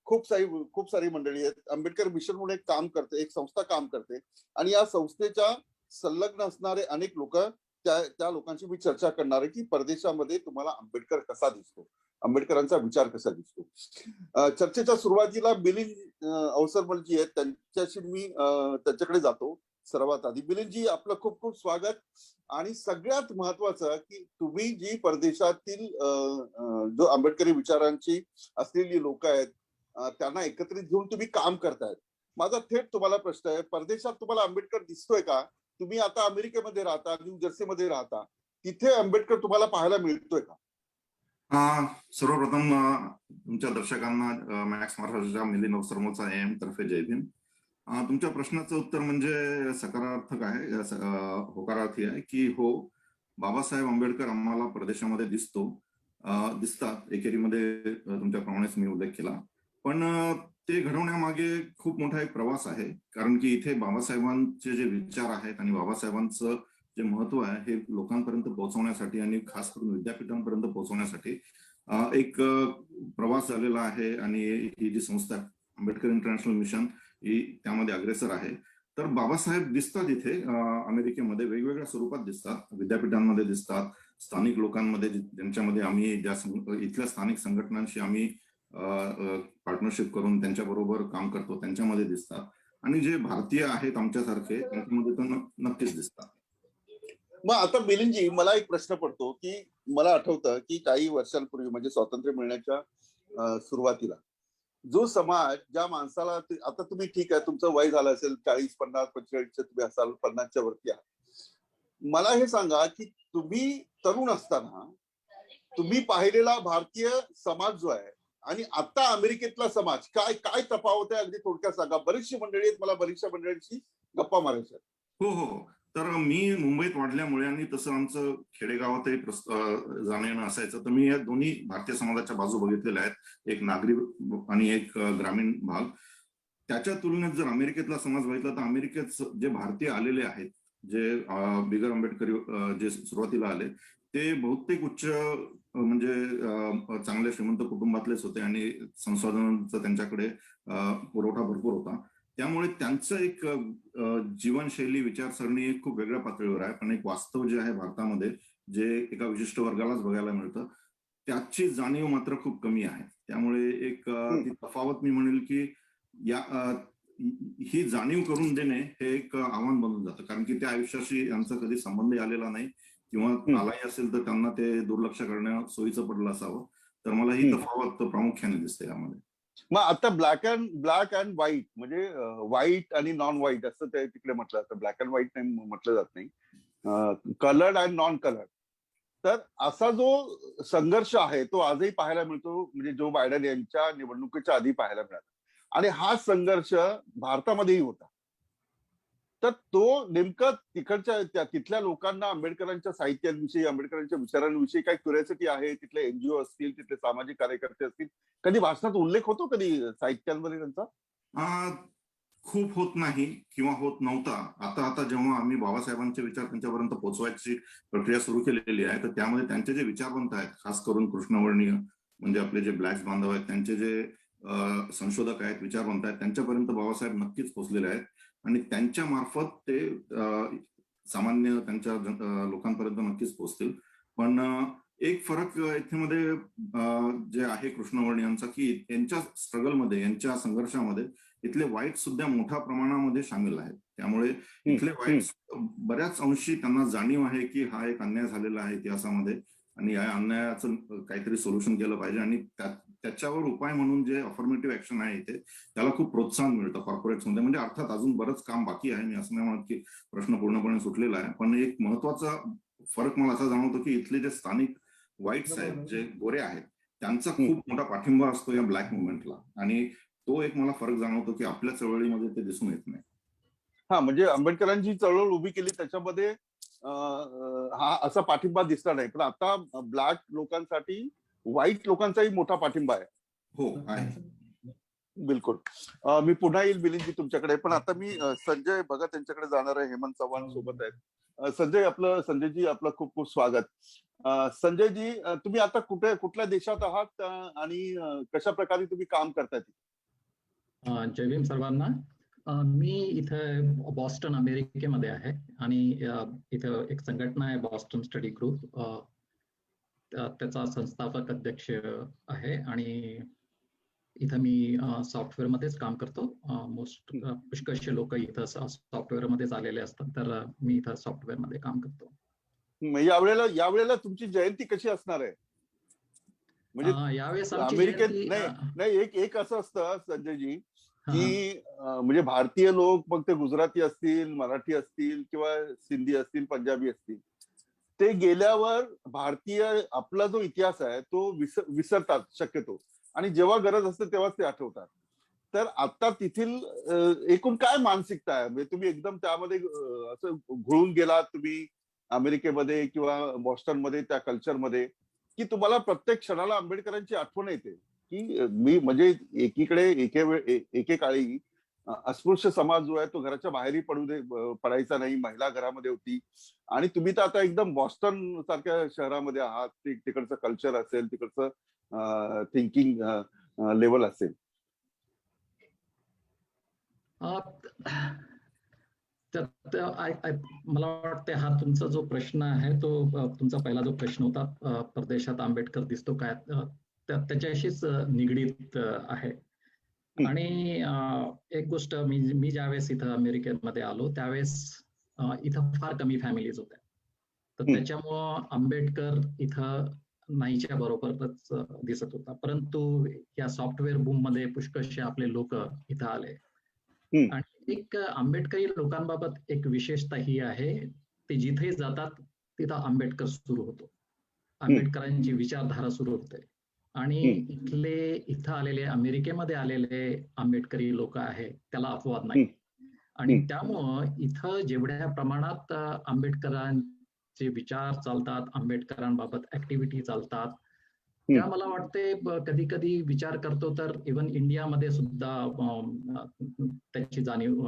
खूप सारी मंडळी आहेत. आंबेडकर मिशन म्हणून एक काम करते, एक संस्था काम करते, आणि या संस्थेच्या संलग्न असणारे अनेक लोक, त्या लोकांची मी चर्चा करणार आहे की परदेशामध्ये तुम्हाला आंबेडकर कसा दिसतो, आंबेडकरांचा विचार कसा दिसतो. चर्चेच्या सुरुवातीला मिलिंद अवसरमल जी आहेत त्यांच्याशी मी त्यांच्याकडे जातो. सर्वात आधी मिलिंदजी, आपलं खूप खूप स्वागत. आणि सगळ्यात महत्वाचं की तुम्ही जी परदेशातील जो आंबेडकरी विचारांची असलेली लोक आहेत त्यांना एकत्रित घेऊन तुम्ही काम करतायत. माझा थेट तुम्हाला प्रश्न आहे, परदेशात तुम्हाला आंबेडकर दिसतोय का? तुम्ही आता अमेरिकेमध्ये राहता, न्यू जर्सीमध्ये राहता, तिथे आंबेडकर तुम्हाला पाहायला मिळतोय का? सर्वप्रथम तुमच्या दर्शकांना मॅक्स महाराष्ट्राच्या मिलिंद अवसरमलचा AM तर्फे जय भीम. तुमच्या प्रश्नाचं उत्तर म्हणजे सकारात्मक आहे, होकारार्थी आहे की हो, बाबासाहेब आंबेडकर आम्हाला प्रदेशामध्ये दिसतात. एकेरीमध्ये तुमच्याप्रमाणेच मी उल्लेख केला, पण ते घडवण्यामागे खूप मोठा एक प्रवास आहे. कारण की इथे बाबासाहेबांचे जे विचार आहेत आणि बाबासाहेबांचं जे महत्व आहे हे लोकांपर्यंत पोहोचवण्यासाठी आणि खास करून विद्यापीठांपर्यंत पोहोचवण्यासाठी एक प्रवास झालेला आहे. आणि ही जी संस्था आंबेडकर इंटरनॅशनल मिशन ही त्यामध्ये अग्रेसर आहे. तर बाबासाहेब दिसतात इथे अमेरिकेमध्ये, वेगवेगळ्या स्वरूपात दिसतात, विद्यापीठांमध्ये दिसतात, स्थानिक लोकांमध्ये, ज्यांच्यामध्ये आम्ही इथल्या स्थानिक संघटनांशी आम्ही पार्टनरशिप करून त्यांच्याबरोबर काम करतो त्यांच्यामध्ये दिसतात. आणि जे भारतीय आहेत आमच्यासारखे त्यांच्यामध्ये तर नक्कीच दिसतात. मग आता मिलिंदजी, मला एक प्रश्न पडतो की मला आठवतं की काही वर्षांपूर्वी म्हणजे स्वातंत्र्य मिळण्याच्या सुरुवातीला जो समाज, ज्या माणसाला, आता तुम्ही ठीक आहे तुमचं वय झालं असेल 40, 50, 45 तुम्ही असाल, 50च्या वरती आहात, मला हे सांगा की तुम्ही तरुण असताना तुम्ही पाहिलेला भारतीय समाज जो आहे आणि आता अमेरिकेतला समाज, काय काय तफावत आहे, अगदी थोडक्यात सांगा. बरीचशी मंडळी आहेत, मला बरीचशा मंडळींशी गप्पा मारायच्या. हो हो, तर मी मुंबईत वाढल्यामुळे आणि तसं आमचं खेडेगावातही जाणं येणं असायचं, तर मी या दोन्ही भारतीय समाजाच्या बाजू बघितलेल्या आहेत, एक नागरी आणि एक ग्रामीण भाग. त्याच्या तुलनेत जर अमेरिकेतला समाज बघितला तर अमेरिकेत जे भारतीय आलेले आहेत, जे बिगर आंबेडकरी जे सुरुवातीला आले, ते बहुतेक उच्च म्हणजे चांगल्या श्रीमंत कुटुंबातलेच होते आणि संसाधनांचा त्यांच्याकडे पुरवठा भरपूर होता. त्यामुळे त्यांचं एक जीवनशैली, विचारसरणी खूप वेगळ्या पातळीवर आहे. पण एक वास्तव जे आहे भारतामध्ये, जे एका विशिष्ट वर्गालाच बघायला मिळतं, त्याची जाणीव मात्र खूप कमी आहे. त्यामुळे एक ती तफावत मी म्हणेल की ही जाणीव करून देणे हे एक आव्हान बनून जातं. कारण की त्या आयुष्याशी यांचा कधी संबंध आलेला नाही, किंवा आलाही असेल तर त्यांना ते दुर्लक्ष करण्या सोयीचं पडलं असावं. तर मला ही तफावत प्रामुख्याने दिसते यामध्ये. मग आता ब्लॅक अँड व्हाईट, म्हणजे व्हाईट आणि नॉन व्हाईट असं ते तिकडे म्हटलं जातं, ब्लॅक अँड व्हाईट नाही म्हटलं जात नाही, कलर्ड अँड नॉन कलर्ड. तर असा जो संघर्ष आहे तो आजही पाहायला मिळतो, म्हणजे जो बायडन यांच्या निवडणुकीच्या आधी पाहायला मिळाला. आणि हा संघर्ष भारतामध्येही होता. तर तो नेमका तिथल्या लोकांना आंबेडकरांच्या साहित्यांविषयी, आंबेडकरांच्या विचारांविषयी काही क्युरिओसिटी आहे? तिथले एनजीओ असतील, तिथले सामाजिक कार्यकर्ते असतील, कधी भाषणात उल्लेख होतो कधी साहित्यांमध्ये त्यांचा? खूप होत नाही किंवा होत नव्हता. आता जेव्हा आम्ही बाबासाहेबांचे विचार त्यांच्यापर्यंत पोहोचवायची प्रक्रिया सुरू केलेली आहे, तर त्यामध्ये त्यांचे जे विचारवंत आहेत, खास करून कृष्णवर्णीय म्हणजे आपले जे ब्लॅक बांधव आहेत, त्यांचे जे संशोधक आहेत, विचारवंत आहेत, त्यांच्यापर्यंत बाबासाहेब नक्कीच पोहोचलेले आहेत. आणि त्यांच्या मार्फत ते सामान्य त्यांच्या लोकांपर्यंत नक्कीच पोहोचतील. पण एक फरक इथे जे आहे कृष्णवर्णीयांचा, की यांच्या स्ट्रगलमध्ये, यांच्या संघर्षामध्ये इथले वाईट सुद्धा मोठ्या प्रमाणामध्ये सामील आहेत. त्यामुळे इथले वाईट बऱ्याच अंशी त्यांना जाणीव आहे की हा एक अन्याय झालेला आहे इतिहासामध्ये आणि या अन्यायाचं काहीतरी सोल्युशन केलं पाहिजे. आणि त्याच्यावर उपाय म्हणून जे अफर्मेटिव्ह ऍक्शन आहे इथे, त्याला खूप प्रोत्साहन मिळतं कॉर्पोरेट्समध्ये. म्हणजे अर्थात अजून बरंच काम बाकी आहे, मी असं नाही म्हणत की प्रश्न पूर्णपणे सुटलेला आहे, पण एक महत्वाचा फरक मला असा जाणवतो की इथले जे स्थानिक व्हाईट्स आहेत, जे गोरे आहेत, त्यांचा खूप मोठा पाठिंबा असतो या ब्लॅक मुवमेंटला. आणि तो एक मला फरक जाणवतो की आपल्या चळवळीमध्ये ते दिसून येत नाही. हा, म्हणजे आंबेडकरांची चळवळ उभी केली त्याच्यामध्ये हा असा पाठिंबा दिसला नाही, पण आता ब्लॅक लोकांसाठी व्हाईट लोकांचाही मोठा पाठिंबा आहे. हो, आहे. बिलकुल. मी पुन्हा येईल मिलिंदजी तुमच्याकडे, पण आता मी संजय भगत यांच्याकडे जाणार आहे. हेमंत चव्हाण सोबत आहेत. संजयजी आपलं खूप खूप स्वागत. संजयजी, तुम्ही आता कुठल्या देशात आहात आणि कशा प्रकारे तुम्ही काम करताय? जय भीम सर्वांना. मी इथं बॉस्टन अमेरिकेमध्ये आहे आणि इथं एक संघटना आहे बॉस्टन स्टडी ग्रुप. त्याचा संस्थापक अध्यक्ष आहे आणि इथं मी सॉफ्टवेअरमध्येच काम करतो. पुष्कळशे लोक इथं सॉफ्टवेअरमध्येच आलेले असतात, तर मी इथं सॉफ्टवेअरमध्ये काम करतो. यावेळेला तुमची जयंती कशी असणार आहे? म्हणजे यावेळेस आमची अमेरिकेत जयंती नाही एक असं असतं संजयजी की म्हणजे भारतीय लोक, मग ते गुजराती असतील, मराठी असतील किंवा सिंधी असतील, पंजाबी असतील, ते गेल्यावर भारतीय आपला जो इतिहास आहे तो विसरतात शक्यतो, आणि जेव्हा गरज असते तेव्हाच ते आठवतात. तर आता तेथील एकूण काय मानसिकता आहे? म्हणजे तुम्ही एकदम त्यामध्ये असं घुळून गेलात तुम्ही अमेरिकेमध्ये किंवा बॉस्टनमध्ये, त्या कल्चरमध्ये, की तुम्हाला प्रत्येक क्षणाला आंबेडकरांची आठवण येते? की मी म्हणजे एकीकडे एकेकाळी अस्पृश्य समाज जो आहे तो घराच्या बाहेरही पडायचा नाही, महिला घरामध्ये होती, आणि तुम्ही तर आता एकदम बॉस्टन सारख्या शहरामध्ये आहात, तिकडचं कल्चर असेल, तिकडचं थिंकिंग लेवल असेल. मला वाटतं हा तुमचा जो प्रश्न आहे तो तुमचा पहिला जो प्रश्न होता, परदेशात आंबेडकर दिसतो काय, त्याच्याशीच निगडीत आहे. आणि एक गोष्ट, मी ज्यावेळेस इथं अमेरिकेमध्ये आलो त्यावेळेस इथं फार कमी फॅमिलीज होत्या, तर त्याच्यामुळं आंबेडकर इथं नाहीच्या बरोबरच दिसत होता. परंतु या सॉफ्टवेअर बूम मध्ये पुष्कळशे आपले लोक इथं आले. आणि एक आंबेडकरी लोकांबाबत एक विशेषता ही आहे, ते जिथे जातात तिथं आंबेडकर सुरू होतो, आंबेडकरांची विचारधारा सुरू होते. आणि इथं आलेले, अमेरिकेमध्ये आलेले आंबेडकरी लोक आहेत त्याला अपवाद नाही. आणि त्यामुळं इथं जेवढ्या प्रमाणात आंबेडकरांचे विचार चालतात, आंबेडकरांबाबत ऍक्टिव्हिटी चालतात, त्या मला वाटते कधी कधी विचार करतो तर इव्हन इंडियामध्ये सुद्धा त्याची जाणीव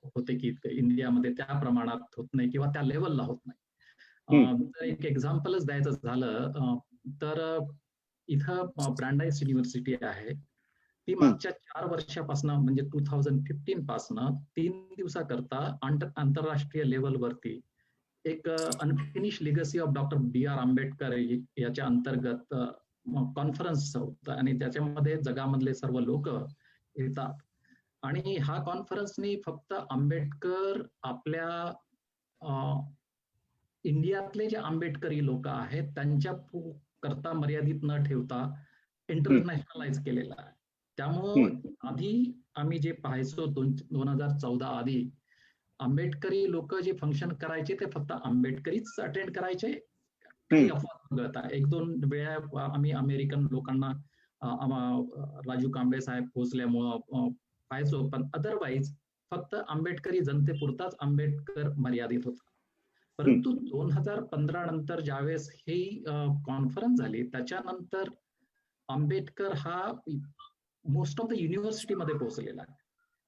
होते की इंडियामध्ये त्या प्रमाणात होत नाही किंवा त्या लेवलला होत नाही. एक एक्झाम्पलच द्यायचं झालं तर इथं ब्रँडाइस युनिव्हर्सिटी आहे, ती मागच्या 4 वर्षापासून म्हणजे 2015 पासून 3 दिवसाकरता आंतरराष्ट्रीय लेवलवरती एक unfinished legacy of doctor B.R. Ambedkar याच्या अंतर्गत कॉन्फरन्स होता, आणि त्याच्यामध्ये जगामधले सर्व लोक येतात. आणि हा कॉन्फरन्सनी फक्त आंबेडकर आपल्या इंडियातले जे आंबेडकरी लोक आहेत त्यांच्या करता मर्यादित न ठेवता इंटरनॅशनलाइज केलेला आहे. त्यामुळं आधी आम्ही जे पाहायचो 2014 आधी, आंबेडकरी लोक जे फंक्शन करायचे ते फक्त आंबेडकरीच अटेंड करायचे, काही अफवा वगळता. 1-2 वेळा आम्ही अमेरिकन लोकांना राजू कांबळे साहेब पोहोचल्यामुळं पाहायचो, पण अदरवाईज फक्त आंबेडकरी जनतेपुरताच आंबेडकर मर्यादित होता. परंतु 2015 नंतर ज्यावेळेस ही कॉन्फरन्स झाली त्याच्यानंतर आंबेडकर हा मोस्ट ऑफ द युनिव्हर्सिटीमध्ये पोहोचलेला आहे.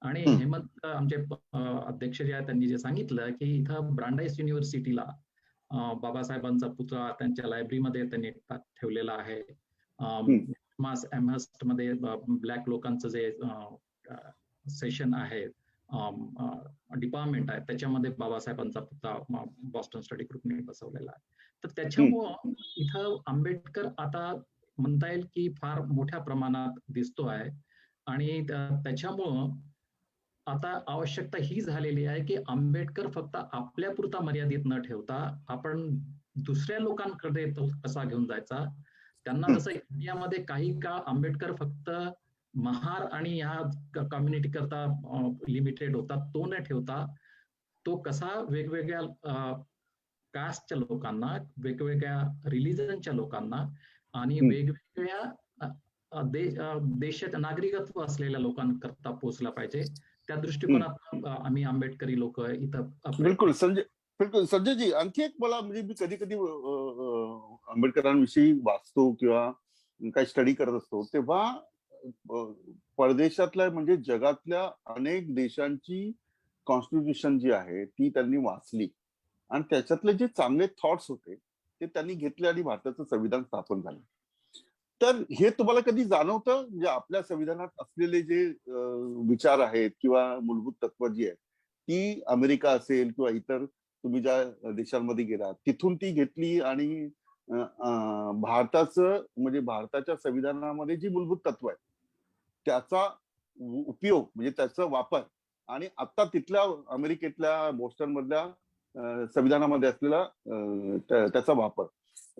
आणि हेमंत आमचे अध्यक्ष जे आहेत त्यांनी जे सांगितलं की इथं ब्रांडाइस युनिव्हर्सिटीला बाबासाहेबांचा पुतळा त्यांच्या लायब्ररीमध्ये त्यांनी ठेवलेला आहे. एमहर्स्ट मध्ये ब्लॅक लोकांचं जे सेशन आहे, डिपार्टमेंट आहे, त्याच्यामध्ये बाबासाहेबांचा पुतळा बॉस्टन स्टडी ग्रुपने बसवलेला आहे. तर त्याच्यामुळं इथं आंबेडकर आता म्हणता येईल की फार मोठ्या प्रमाणात दिसतो आहे. आणि त्याच्यामुळं आता आवश्यकता ही झालेली आहे की आंबेडकर फक्त आपल्यापुरता मर्यादित न ठेवता आपण दुसऱ्या लोकांकडे तो कसा घेऊन जायचा. त्यांना जसं इंडियामध्ये काही काळ आंबेडकर फक्त महार आणि ह्या कम्युनिटी करता लिमिटेड होता, तो न ठेवता तो कसा वेगवेगळ्या कास्टच्या लोकांना, वेगवेगळ्या रिलिजनच्या लोकांना आणि वेगवेगळ्या देशात नागरिकत्व असलेल्या लोकांकरता पोहोचला पाहिजे. त्या दृष्टिकोनात आम्ही आंबेडकरी लोक इथं. बिलकुल संजयजी, आणखी एक मला, म्हणजे मी कधी कधी आंबेडकरांविषयी वाचतो किंवा काही स्टडी करत असतो, तेव्हा परदेशातल्या म्हणजे जगातल्या अनेक देशांची कॉन्स्टिट्यूशन जी आहे ती त्यांनी वाचली, आणि त्याच्यातले जे चांगले थॉट्स होते ते त्यांनी घेतले आणि भारताचं संविधान स्थापन झालं. तर हे तुम्हाला कधी जाणवतं म्हणजे आपल्या संविधानात असलेले जे विचार आहेत किंवा मूलभूत तत्व जी आहेत ती अमेरिका असेल किंवा इतर तुम्ही ज्या देशांमध्ये गेलात तिथून ती घेतली आणि भारताचं म्हणजे भारताच्या संविधानामध्ये जी मूलभूत तत्व आहेत त्याचा उपयोग म्हणजे त्याचा वापर आणि आता तिथल्या अमेरिकेतल्या बोस्टन मधल्या संविधानामध्ये असलेला त्याचा वापर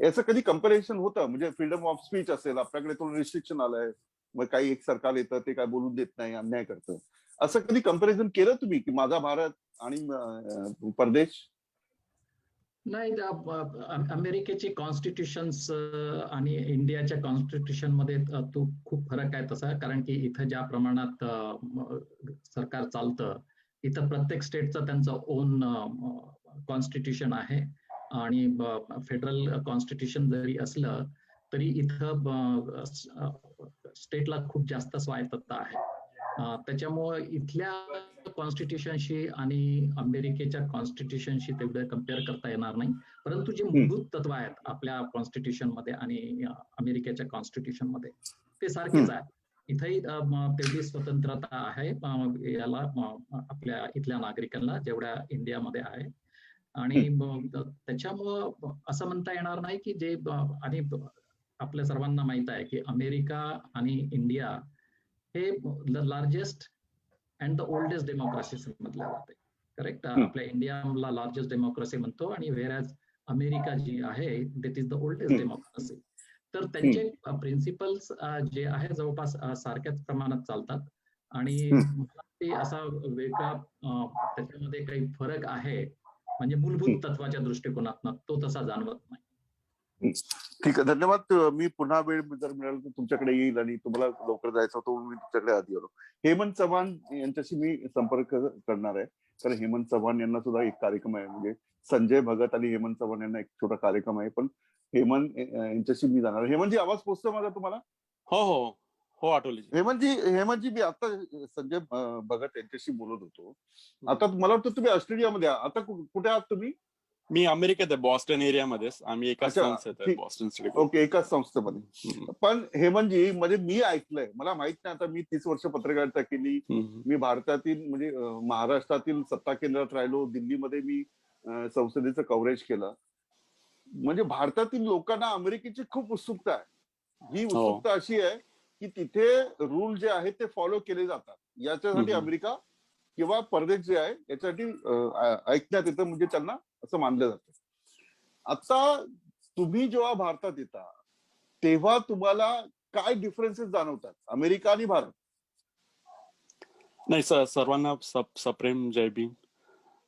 याचं कधी कम्पॅरिझन होतं म्हणजे फ्रीडम ऑफ स्पीच असेल आपल्याकडे थोडं रिस्ट्रिक्शन आलंय मग काही एक सरकार येतं ते काय बोलून देत नाही अन्याय करतं असं कधी कम्पॅरिझन केलं तुम्ही की माझा भारत आणि परदेश नाही अमेरिकेची कॉन्स्टिट्यूशन्स आणि इंडियाच्या कॉन्स्टिट्यूशन मध्ये तो खूप फरक आहे तसा कारण की इथं ज्या प्रमाणात सरकार चालतं इथं प्रत्येक स्टेटचं त्यांचं ओन कॉन्स्टिट्यूशन आहे आणि फेडरल कॉन्स्टिट्यूशन जरी असलं तरी इथं स्टेटला खूप जास्त स्वायत्तता आहे त्याच्यामुळे इथल्या कॉन्स्टिट्यूशनशी आणि अमेरिकेच्या कॉन्स्टिट्यूशनशी तेवढं कम्पेअर करता येणार नाही परंतु जे मूलभूत तत्व आहेत आपल्या कॉन्स्टिट्यूशन मध्ये आणि अमेरिकेच्या कॉन्स्टिट्यूशन मध्ये ते सारखेच आहे इथेही तेवढी स्वतंत्रता आहे याला आपल्या इथल्या नागरिकांना जेवढ्या इंडियामध्ये आहे आणि त्याच्यामुळं असं म्हणता येणार नाही की जे आणि आपल्या सर्वांना माहित आहे की अमेरिका आणि इंडिया हे largest and the oldest democracy समजल्या जाते करेक्ट आपल्या इंडियाला लार्जेस्ट डेमोक्रेसी म्हणतो आणि व्हेअरॅज अमेरिका जी आहे that is the oldest democracy तर त्यांचे प्रिन्सिपल्स जे आहे जवळपास सारख्याच प्रमाणात चालतात आणि मला ते असा वेगळा त्याच्यामध्ये काही फरक आहे म्हणजे मूलभूत तत्वाच्या दृष्टिकोनातून तो तसा जाणवत नाही ठीक आहे धन्यवाद मी पुन्हा वेळ जर मिळाला तर तुमच्याकडे येईल आणि तुम्हाला लवकर जायचं होतं मी तुमच्याकडे आधी आलो हेमंत चव्हाण यांच्याशी मी संपर्क करणार आहे कारण हेमंत चव्हाण यांना सुद्धा एक कार्यक्रम आहे म्हणजे संजय भगत आणि हेमंत चव्हाण यांना एक छोटा कार्यक्रम आहे पण हेमंत यांच्याशी मी जाणार हेमंतजी आवाज पोचतो माझा तुम्हाला हो हो हो आठवले हेमंतजी मी आता संजय भगत यांच्याशी बोलत होतो आता मला वाटतं तुम्ही ऑस्ट्रेलियामध्ये आता कुठे आहात तुम्ही मी अमेरिकेत आहे बॉस्टन एरियामध्येच आम्ही एकाच संस्थेत आहे बॉस्टन सिटी ओके एकाच संस्थेमध्ये पण हेमंतजी म्हणजे मी ऐकलंय मला माहित नाही आता मी 30 वर्ष पत्रकारिता केली मी भारतातील म्हणजे महाराष्ट्रातील सत्ता केंद्रात राहिलो दिल्लीमध्ये मी संसदेचं कव्हरेज केलं म्हणजे भारतातील लोकांना अमेरिकेची खूप उत्सुकता आहे ही उत्सुकता अशी आहे की तिथे रूल जे आहेत ते फॉलो केले जातात याच्यासाठी अमेरिका किंवा परदेश जे आहे याच्यासाठी ऐकण्यात येतं म्हणजे त्यांना असं मानलं जातं आता तुम्ही जेव्हा भारतात येता तेव्हा तुम्हाला काय डिफरन्सेस जाणवतात अमेरिका आणि भारत नाही सर्वांना सप्रेम जय भीम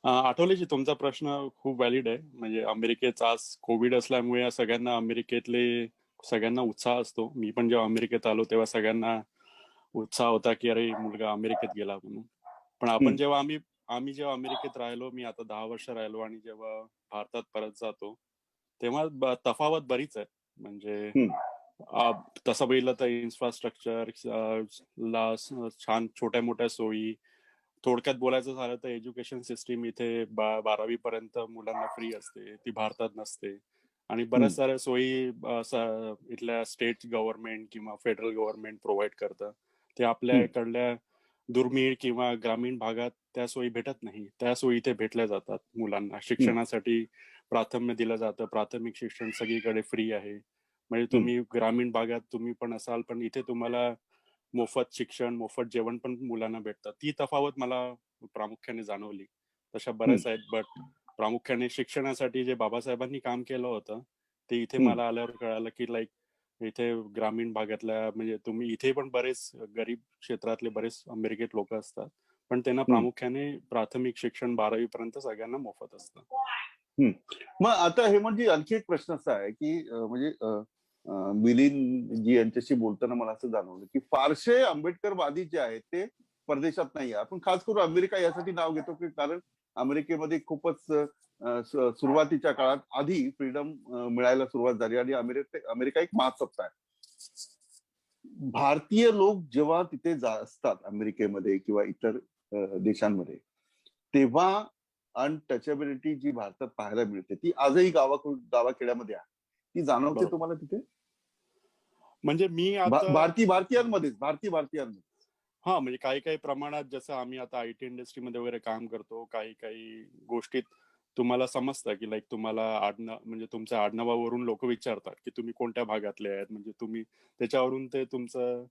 आठवलेची तुमचा प्रश्न खूप व्हॅलिड आहे म्हणजे अमेरिकेत आज कोविड असल्यामुळे सगळ्यांना उत्साह असतो मी पण जेव्हा अमेरिकेत आलो तेव्हा सगळ्यांना उत्साह होता की अरे मुलगा अमेरिकेत गेला म्हणून पण आपण जेव्हा आम्ही जेव्हा अमेरिकेत राहिलो मी आता 10 वर्ष राहिलो आणि जेव्हा भारतात परत जातो तेव्हा तफावत बरीच आहे म्हणजे तसं बघितलं तर इन्फ्रास्ट्रक्चर छान छोट्या मोठ्या सोयी थोडक्यात बोलायचं झालं तर एज्युकेशन सिस्टीम इथे 12वी पर्यंत मुलांना फ्री असते ती भारतात नसते आणि बऱ्याच साऱ्या सोयी इथल्या स्टेट गव्हर्नमेंट किंवा फेडरल गव्हर्नमेंट प्रोव्हाइड करतं ते आपल्या इकडल्या दुर्मिळ किंवा ग्रामीण भागात त्या सोयी भेटत नाही त्या सोयी इथे भेटल्या जातात मुलांना शिक्षणासाठी प्राथम्य दिलं जातं प्राथमिक शिक्षण सगळीकडे फ्री आहे म्हणजे तुम्ही ग्रामीण भागात तुम्ही पण असाल पण इथे तुम्हाला मोफत शिक्षण मोफत जेवण पण मुलांना भेटतं ती तफावत मला प्रामुख्याने जाणवली तशा बऱ्याच आहेत बट प्रामुख्याने शिक्षणासाठी जे बाबासाहेबांनी काम केलं होतं ते इथे मला आल्यावर कळालं की लाईक इथे ग्रामीण भागातल्या म्हणजे तुम्ही इथे पण बरेच गरीब क्षेत्रातले बरेच अमेरिकेत लोक असतात पण त्यांना प्रामुख्याने प्राथमिक शिक्षण 12वी पर्यंत सगळ्यांना मोफत असतं मग आता हे म्हणजे आणखी एक प्रश्न असा आहे की म्हणजे मिलिंद जी यांच्याशी बोलताना मला असं जाणवलं की फारसे आंबेडकरवादी जे आहेत ते परदेशात नाही आहे आपण खास करून अमेरिका यासाठी नाव घेतो की कारण अमेरिकेमध्ये खूपच सुरुवातीच्या काळात आधी फ्रीडम मिळायला सुरुवात झाली आणि अमेरिका एक महासत्ता आहे भारतीय लोक जेव्हा तिथे असतात अमेरिकेमध्ये किंवा इतर देशांमध्ये तेव्हा अनटचेबिलिटी जी भारतात पाहायला मिळते ती आजही गावाखेड्यामध्ये आहे ती जाणवते तुम्हाला तिथे म्हणजे मी आता भारतीयांमध्ये हा म्हणजे काही काही प्रमाणात जसं आम्ही आता आयटी इंडस्ट्रीमध्ये वगैरे काम करतो, काही काही गोष्टीत तुम्हाला समजतं की लाईक तुम्हाला म्हणजे तुमच्या आडनावावरून लोक विचारतात की तुम्ही कोणत्या भागातले आहेत, म्हणजे तुम्ही त्याच्यावरून ते तुमचं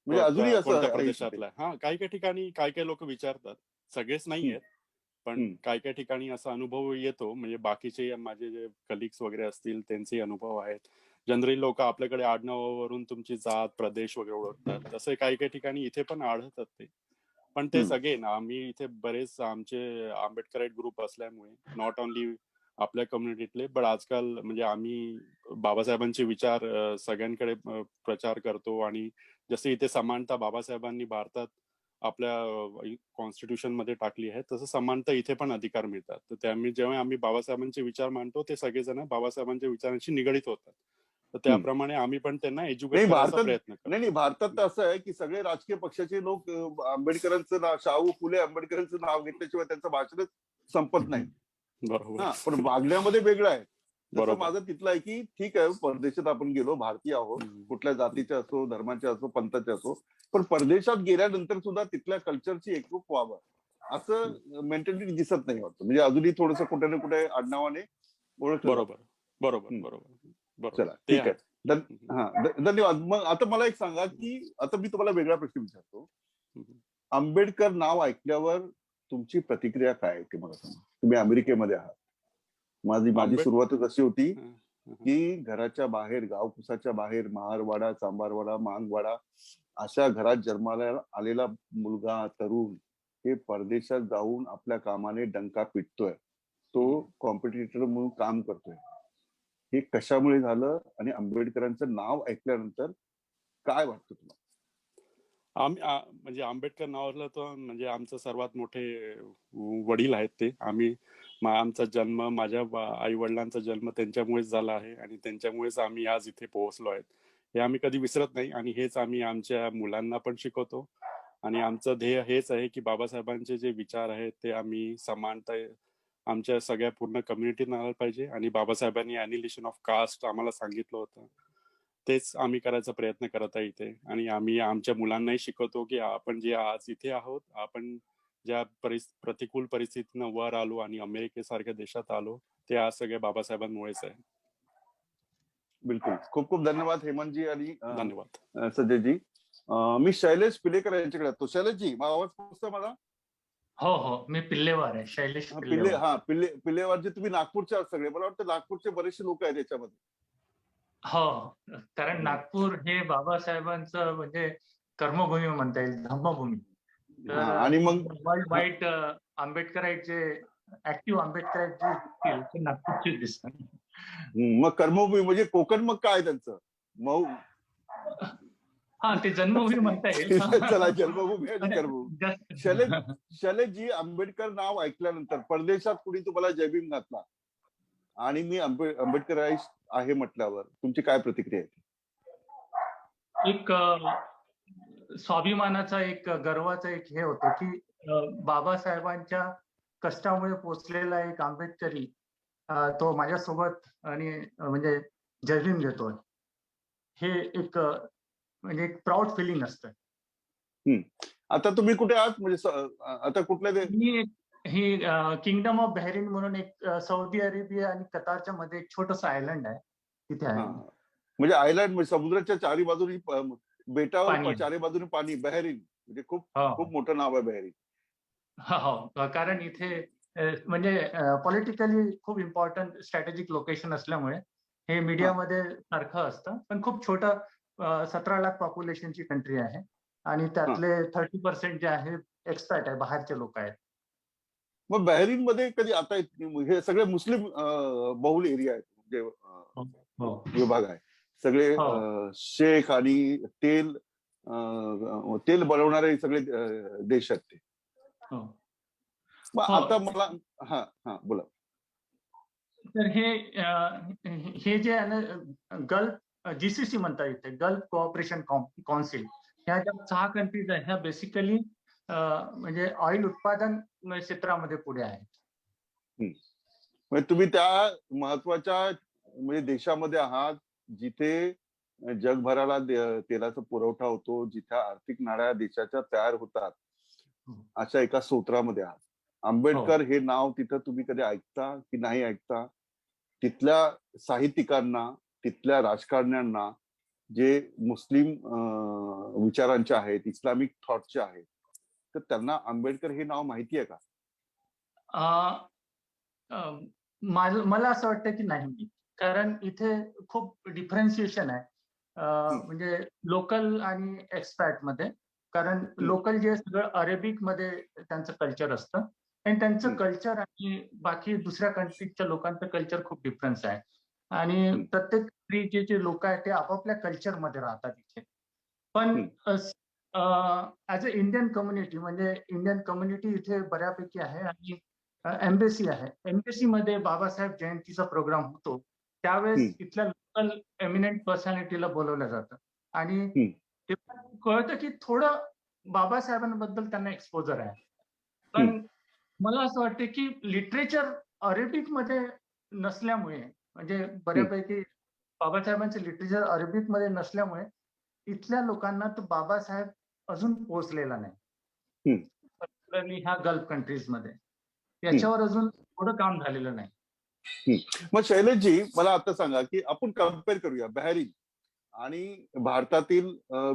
म्हणजे अजूनही असं कोणत्या आहे प्रदेशातला आहे. हा काही काही ठिकाणी काही काही लोक विचारतात, सगळेच नाही आहेत, पण काही काही ठिकाणी असा अनुभव येतो. म्हणजे बाकीचे माझे जे कलिग्स वगैरे असतील त्यांचे अनुभव आहेत. जनरली लोक आपल्याकडे आडनावावरून तुमची जात प्रदेश वगैरे ओळखतात, तसे काही काही ठिकाणी इथे पण आढळतात ते. पण ते सगळे ना आम्ही इथे बरेच आमचे आंबेडकराईट ग्रुप असल्यामुळे नॉट ओनली आपल्या कम्युनिटीतले बट आजकाल म्हणजे आम्ही बाबासाहेबांचे विचार सगळ्यांकडे प्रचार करतो. आणि जसे इथे समानता बाबासाहेबांनी भारतात आपल्या कॉन्स्टिट्यूशन मध्ये टाकली आहे, तसं समानता इथे पण अधिकार मिळतात. तर त्यामुळे जेव्हा आम्ही बाबासाहेबांचे विचार मांडतो ते सगळेजण बाबासाहेबांच्या विचारांशी निगडीत होतात. तर त्याप्रमाणे आम्ही पण त्यांना एज्युकेट करायचा प्रयत्न करतो. नाही भारतात तर असं आहे की सगळे राजकीय पक्षाचे लोक आंबेडकरांचं नाव, शाहू फुले आंबेडकरांचं नाव घेतल्याशिवाय त्यांचं भाषणच संपत नाही. बरोबर. पण वागण्यामध्ये वेगळं आहे. तसं बरोबर. माझं तिथलं आहे की ठीक आहे, परदेशात आपण गेलो, भारतीय आहोत, कुठल्या जातीचे असो, धर्माचे असो, पंथाचे असो, पण परदेशात गेल्यानंतर सुद्धा तिथल्या कल्चरची एकरूप व्हावं असं मेंटॅलिटी दिसत नाही वाटतं. म्हणजे अजूनही थोडंसं कुठे ना कुठे आडनावाने ओळखलं जातं. बरोबर. चला ठीक आहे. धन्यवाद. मग आता मला एक सांगा की आता मी तुम्हाला वेगळा प्रश्न विचारतो. आंबेडकर नाव ऐकल्यावर तुमची प्रतिक्रिया काय आहे ते मला सांगा. तुम्ही अमेरिकेमध्ये आहात. माझी सुरुवातच अशी होती की घराच्या बाहेर, गावकुसाच्या बाहेर, महारवाडा, चांभारवाडा, मांगवाडा अशा घरात जन्माला आलेला मुलगा, तरुण हे परदेशात जाऊन आपल्या कामाने डंका पिटतोय, तो कॉम्पिटिटर म्हणून काम करतोय. हे कशामुळे झालं आणि आंबेडकरांचं नाव ऐकल्यानंतर काय वाटतं तुम्हाला? म्हणजे आंबेडकर नावाला तर म्हणजे आमचं सर्वात मोठे वडील आहेत ते. आमचा जन्म, माझ्या आई वडिलांचा जन्म त्यांच्यामुळेच झाला आहे आणि त्यांच्यामुळेच आम्ही आज इथे पोहोचलो आहेत. हे आम्ही कधी विसरत नाही आणि हेच आम्ही आमच्या मुलांना पण शिकवतो. आणि आमचं ध्येय हेच आहे की बाबासाहेबांचे जे विचार आहेत ते आम्ही समानता आमच्या सगळ्या पूर्ण कम्युनिटीत आणायला पाहिजे. आणि बाबासाहेबांनी अॅनिहिलेशन ऑफ कास्ट आम्हाला सांगितलं होतं, तेच आम्ही करायचा प्रयत्न करत आहे इथे. आणि आम्ही आमच्या मुलांनाही शिकवतो की आपण जे आज इथे आहोत, आपण ज्या प्रतिकूल परिस्थितीनं वर आलो आणि अमेरिकेसारख्या देशात आलो, ते आज सगळे बाबासाहेबांमुळेच आहे. बिलकुल. खूप खूप धन्यवाद हेमंतजी आणि धन्यवाद संजयजी. मी शैलेश पिलेकर यांच्याकडे येतो. शैलेशजी, माझा आवाज पोहोचतो मला? हो, मी पिल्लेवार आहे, शैलेश पिल्लेवार. पिल्लेवारजी, तुम्ही नागपूरचे आहात सगळे. मला वाटतं नागपूरचे बरेचसे लोक आहेत याच्यामध्ये. हो, कारण नागपूर हे बाबासाहेबांचं म्हणजे कर्मभूमी म्हणता येईल, धम्मभूमी. तर आणि मग वर्ल्ड वाईड आंबेडकराईट जे ऍक्टिव्ह आंबेडकराईट जे दिसतील ते नागपूरचे दिसतात. मग कर्मभूमी म्हणजे कोकण, मग काय त्यांचं मऊ? हा, ते जन्मभूमी म्हणता येईल. चला, जन्मभूमी आणि कर्मभूमी. शैलेशजी, आंबेडकर नाव ऐकल्यानंतर परदेशात कुणी तुम्हाला जयभीम घातला आणि मी आंबेडकर आहे म्हटल्यावर तुमची काय प्रतिक्रिया आहे? एक स्वाभिमानाचा, एक गर्वाचा एक हे होतं की बाबासाहेबांच्या कष्टामुळे पोचलेला एक आंबेडकरी तो माझ्यासोबत आणि म्हणजे जयभीम घेतोय. हे एक म्हणजे एक प्राऊड फिलिंग असतं. आता तुम्ही कुठे आहात? म्हणजे आता कुठल्या ही किंगडम ऑफ बहरीन म्हणून एक सौदी अरेबिया आणि कतारच्या मध्ये एक छोटस आयलंड आहे, तिथे आहे. म्हणजे आयलंड म्हणजे समुद्राच्या चारी बाजूनी, बेटावर चारी बाजूनी पाणी. बहरीन म्हणजे खूप मोठं नाव आहे बहरीन. हो, कारण इथे म्हणजे पॉलिटिकली खूप इम्पॉर्टंट स्ट्रॅटेजिक लोकेशन असल्यामुळे हे मीडियामध्ये सारखं असतं. पण खूप छोटं 17 लाख पॉप्युलेशनची कंट्री आहे आणि त्यातले 30% जे आहे एक्सपॅट आहे, बाहेरचे लोक आहेत. मग बहरीन मध्ये कधी आता हे सगळे मुस्लिम बहुल एरिया आहेत, म्हणजे विभाग आहे सगळे, शेख आणि तेल बनवणारे सगळे देश आहेत ते. मग आता मला बोला. तर हे जे आहे ना, गल्फ GCC म्हणता येते, गल्फ कोऑपरेशन कौन्सिल, ह्या ज्या 6 कंट्रीज आहेत ह्या बेसिकली म्हणजे ऑइल उत्पादन क्षेत्रामध्ये पुढे आहेत. म्हणजे तुम्ही त्या महत्वाच्या म्हणजे देशामध्ये आहात जिथे जगभराला तेलाचा पुरवठा होतो, जिथे आर्थिक नाड्या देशाच्या तयार होतात, अशा एका स्तोत्रामध्ये आहात. आंबेडकर हे नाव तिथं तुम्ही कधी ऐकता की नाही ऐकता? तिथल्या साहित्यिकांना, तिथल्या राजकारण्यांना, जे मुस्लिम विचारांचे आहेत, इस्लामिक थॉटचे आहेत, तर त्यांना आंबेडकर हे नाव माहिती आहे का? मला असं वाटतं की नाही, कारण इथे खूप डिफरन्शिएशन आहे म्हणजे लोकल आणि एक्सपॅट मध्ये. कारण लोकल जे सगळं अरेबिक मध्ये त्यांचं कल्चर असतं आणि त्यांचं कल्चर आणि बाकी दुसऱ्या कंट्रीच्या लोकांचं कल्चर खूप डिफरन्स आहे. आणि प्रत्येक कंट्रीचे जे लोक आहेत ते आपापल्या कल्चर मध्ये राहतात इथे. पण ऍज अ इंडियन कम्युनिटी, म्हणजे इंडियन कम्युनिटी इथे बऱ्यापैकी आहे आणि एम्बेसी आहे. एम्बेसी मध्ये बाबासाहेब जयंतीचा प्रोग्राम होतो, त्यावेळेस इथल्या लोकल एमिनेंट पर्सनॅलिटीला बोलवलं जातं आणि तेव्हा कळतं की थोडं बाबासाहेबांबद्दल त्यांना एक्सपोजर आहे. पण मला असं वाटतं की लिटरेचर अरेबिक मध्ये नसल्यामुळे, म्हणजे बऱ्यापैकी बाबासाहेबांचे लिटरेचर अरेबिक मध्ये नसल्यामुळे इथल्या लोकांना तो बाबासाहेब अजून पोहोचलेला नाही, पर्टिक्युलरली ह्या गल्फ कंट्रीज मध्ये. याच्यावर अजून थोडं काम झालेलं नाही. मग शैलेशजी, मला आता सांगा की आपण कम्पेअर करूया बहरीन आणि भारतातील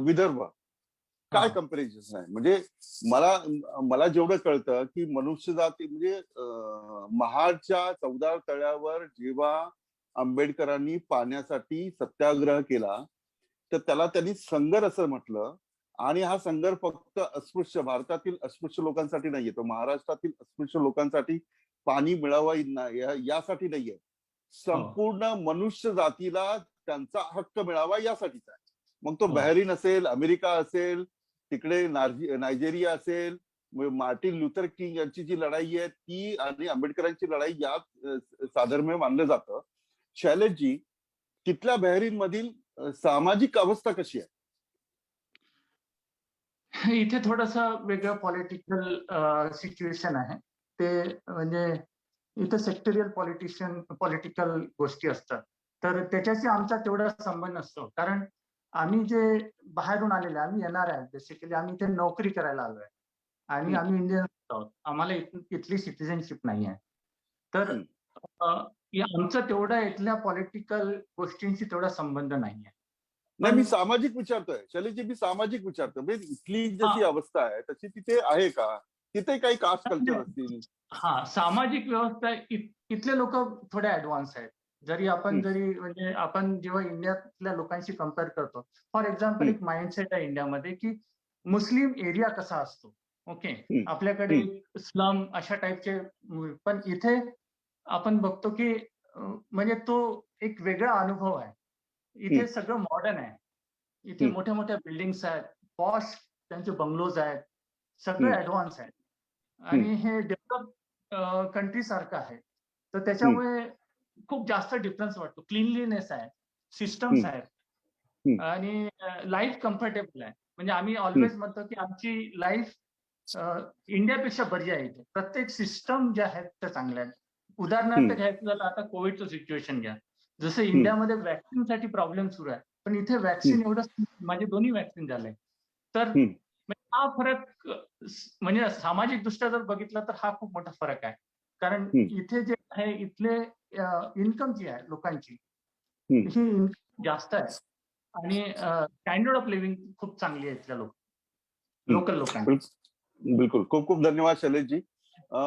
विदर्भ. काय कम्पॅरिझन आहे? म्हणजे मला जेवढं कळतं की मनुष्य जाती म्हणजे महाडच्या 14 तळ्यावर जेव्हा आंबेडकरांनी पाण्यासाठी सत्याग्रह केला, तर त्याला त्यांनी संघर असं म्हटलं. आणि हा संघर्ष फक्त अस्पृश्य, भारतातील अस्पृश्य लोकांसाठी नाहीये, तो महाराष्ट्रातील अस्पृश्य लोकांसाठी पाणी मिळावं यासाठी नाहीये, संपूर्ण मनुष्य जातीला त्यांचा हक्क मिळावा यासाठीच आहे. मग तो बहरीन असेल, अमेरिका असेल, तिकडे नायजेरिया असेल, मार्टिन लुथर किंग यांची जी लढाई आहे ती आणि आंबेडकरांची लढाई यात साधर्म्य मानलं जातं. शैलेशजी, तिथल्या बहरीन मधील सामाजिक अवस्था कशी आहे? इथे थोडस वेगळं पॉलिटिकल सिच्युएशन आहे. ते म्हणजे इथे सेक्टरियल पॉलिटिकल गोष्टी असतात, तर त्याच्याशी आमचा तेवढा संबंध नसतो. कारण आम्ही जे बाहेरून आलेले, आम्ही येणार आहे, बेसिकली आम्ही इथे नोकरी करायला आलोय आणि आम्ही इंडियन आहोत, आम्हाला इथली सिटिझनशिप नाही आहे. तर आमचं तेवढा इथल्या पॉलिटिकल गोष्टींशी तेवढा संबंध नाही आहे. नाही, मी सामाजिक विचारतोय शैलेशजी, मी सामाजिक विचारतोय. म्हणजे इथली जशी अवस्था आहे तशी तिथे आहे का? तिथे काही कास्ट कल्चर असतील? सामाजिक व्यवस्था इथले लोक थोडे ऍडव्हान्स आहेत. जरी म्हणजे आपण जेव्हा इंडियातल्या लोकांशी कम्पेअर करतो, फॉर एक्झाम्पल एक माइंडसेट आहे इंडियामध्ये की मुस्लिम एरिया कसा असतो, ओके, आपल्याकडे स्लम अशा टाईपचे. पण इथे आपण बघतो की म्हणजे तो एक वेगळा अनुभव आहे. इथे सगळं मॉडर्न आहे. इथे मोठ्या मोठ्या बिल्डिंग्स आहेत, पॉश त्यांचे बंगलोज आहेत, सगळं ऍडव्हान्स आहे आणि हे डेव्हलप कंट्री सारखं आहे. तर त्याच्यामुळे खूप जास्त डिफरन्स वाटतो. क्लीनलीनेस आहे, सिस्टम्स आहेत आणि लाईफ कम्फर्टेबल आहे. म्हणजे आम्ही ऑलवेज म्हणतो की आमची लाईफ इंडियापेक्षा बरी आहे. इथे प्रत्येक सिस्टम ज्या आहेत त्या चांगल्या आहेत. उदाहरणार्थ घ्यायचं झालं, आता कोविडचं सिच्युएशन घ्या. जसं इंडियामध्ये व्हॅक्सिनसाठी प्रॉब्लेम सुरू आहे, पण इथे व्हॅक्सिन एवढं, माझे 2 व्हॅक्सिन झाले. तर हा फरक म्हणजे सामाजिक दृष्ट्या जर बघितलं तर हा खूप मोठा फरक आहे. कारण इथे जे आहे, इथले इन्कम जी आहे लोकांची, ही इन्कम जास्त आहे आणि स्टँडर्ड ऑफ लिव्हिंग खूप चांगली आहे इथल्या लोकल लोकांची. बिलकुल. खूप खूप धन्यवाद शैलेशजी.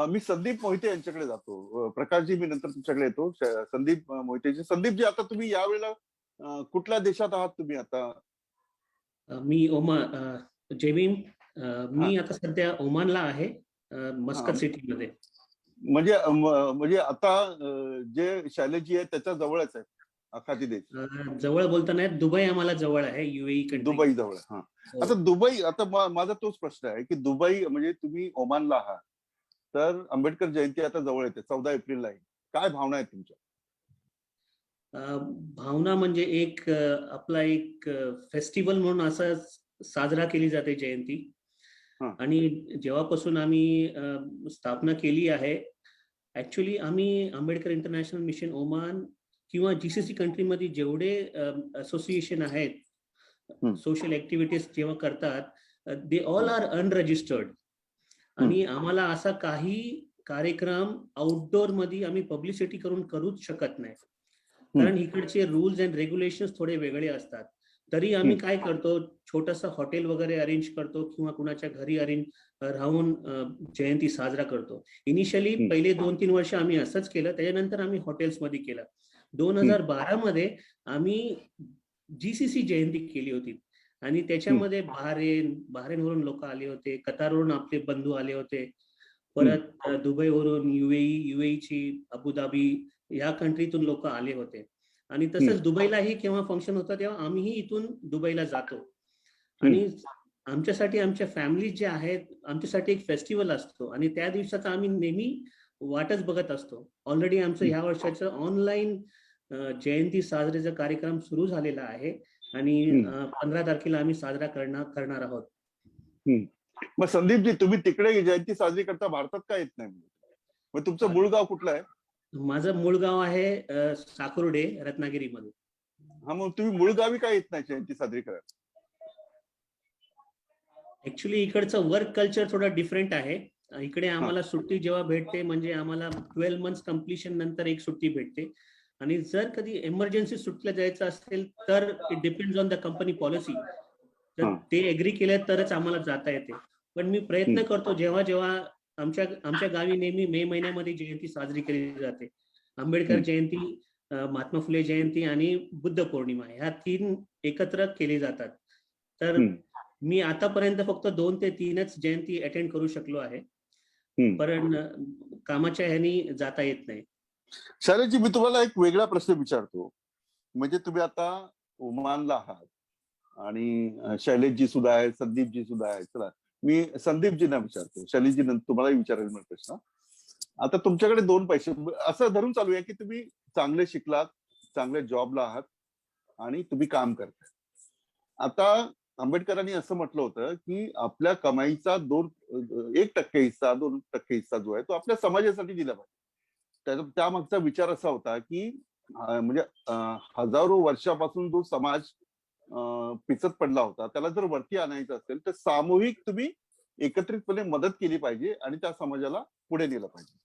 मी संदीप मोहिते यांच्याकडे जातो. प्रकाशजी, मी नंतर तुमच्याकडे येतो. संदीप मोहितेजी. संदीपजी, आता तुम्ही यावेळेला कुठल्या देशात आहात तुम्ही आता? मी मी आता सध्या ओमानला आहे, मस्कत सिटीमध्ये. म्हणजे आता जे शैलेशजी आहे त्याच्या जवळच आहे आखाती देश. जवळ बोलता नाही, दुबई आम्हाला जवळ आहे, युएई कंट्री. दुबई जवळ. आता दुबई, आता माझा तोच प्रश्न आहे की दुबई म्हणजे तुम्ही ओमानला आहात, तर आंबेडकर जयंती आता जवळ येते, 14 एप्रिलला आहे. काय भावना आहेत तुमच्या? भावना म्हणजे आपला एक फेस्टिवल म्हणून असं साजरा केली जाते जयंती. आणि जेव्हापासून आम्ही स्थापना केली आहे, ऍक्च्युली आम्ही आंबेडकर इंटरनॅशनल मिशन ओमान किंवा जीसीसी कंट्रीमध्ये जेवढे असोसिएशन आहेत, सोशल ऍक्टिव्हिटीज जेव्हा करतात, दे ऑल आर अनरजिस्टर्ड. आणि आम्हाला असा काही कार्यक्रम आउटडोर मध्ये आम्ही पब्लिसिटी करूच शकत नाही, कारण इकडचे रूल्स अँड रेग्युलेशन्स थोडे वेगळे असतात. तरी आम्ही काय करतो, छोटंसं हॉटेल वगैरे अरेंज करतो किंवा कुणाच्या घरी राहून जयंती साजरा करतो. इनिशियली पहिले 2-3 वर्ष आम्ही असंच केलं, त्याच्यानंतर आम्ही हॉटेल्समध्ये केलं. 2012 मध्ये आम्ही जीसीसी जयंती केली होती आणि त्याच्यामध्ये बहारेनवरून लोक आले होते, कतारवरून आपले बंधू आले होते, परत दुबईवरून युएईची अबुधाबी या कंट्रीतून लोक आले होते. आणि तसंच दुबईलाही केव्हा फंक्शन होतं तेव्हा आम्हीही इथून दुबईला जातो. आणि आमच्यासाठी, आमच्या फॅमिली जे आहेत, आमच्यासाठी एक फेस्टिवल असतो आणि त्या दिवसाचा आम्ही नेहमी वाटच बघत असतो. ऑलरेडी आमचं ह्या वर्षाचं ऑनलाईन जयंती साजरीचा कार्यक्रम सुरू झालेला आहे आणि 15 तारखेला आम्ही साजरा करणार आहोत. मग संदीपजी, तुम्ही तिकडे जयंती साजरी करता, भारतात का येत नाही? मग तुमचं मूळ गाव कुठलं आहे? माझं मूळ गाव आहे साकुर्डे, रत्नागिरीमध्ये. हा, मग तुम्ही मूळ गावी का येत नाही जयंती साजरी करायला? ऍक्च्युली इकडचं वर्क कल्चर थोडं डिफरंट आहे. इकडे आम्हाला सुट्टी जेव्हा भेटते म्हणजे आम्हाला 12 मंथ्स कम्प्लिशन नंतर एक सुट्टी भेटते. आणि जर कधी एमर्जन्सी सुट्टीला जायचं असेल तर it depends on the company policy. तर ते एग्री केलं तरच आम्हाला जाता येते. पण मी प्रयत्न करतो, जेव्हा जेव्हा आमच्या गावी नेहमी मे महिन्यामध्ये जयंती साजरी केली जाते. आंबेडकर जयंती, महात्मा फुले जयंती आणि बुद्ध पौर्णिमा ह्या 3 एकत्र केली जातात. तर मी आतापर्यंत फक्त 2 ते 3च जयंती अटेंड करू शकलो आहे, पण कामाच्या ह्यानी जाता येत नाही. शैलेशजी, मी तुम्हाला एक वेगळा प्रश्न विचारतो. म्हणजे तुम्ही आता ओमानला आहात आणि शैलेशजी सुद्धा आहे, संदीपजी सुद्धा आहे. चला, मी संदीपजींना विचारतो, शैलेशजी तुम्हालाही विचारेल मला प्रश्न. आता तुमच्याकडे 2 पैसे असं धरून चालू आहे की तुम्ही चांगले शिकलात, चांगल्या जॉबला आहात आणि तुम्ही काम करताय. आता आंबेडकरांनी असं म्हटलं होतं की आपल्या कमाईचा 1% हिस्सा, 2% हिस्सा जो आहे तो आपल्या समाजासाठी दिला पाहिजे. त्यामागचा विचार असा होता की म्हणजे हजारो वर्षापासून जो समाज पिचत पडला होता त्याला जर वरती आणायचं असेल तर सामूहिक तुम्ही एकत्रितपणे मदत केली पाहिजे आणि त्या समाजाला पुढे नेलं पाहिजे.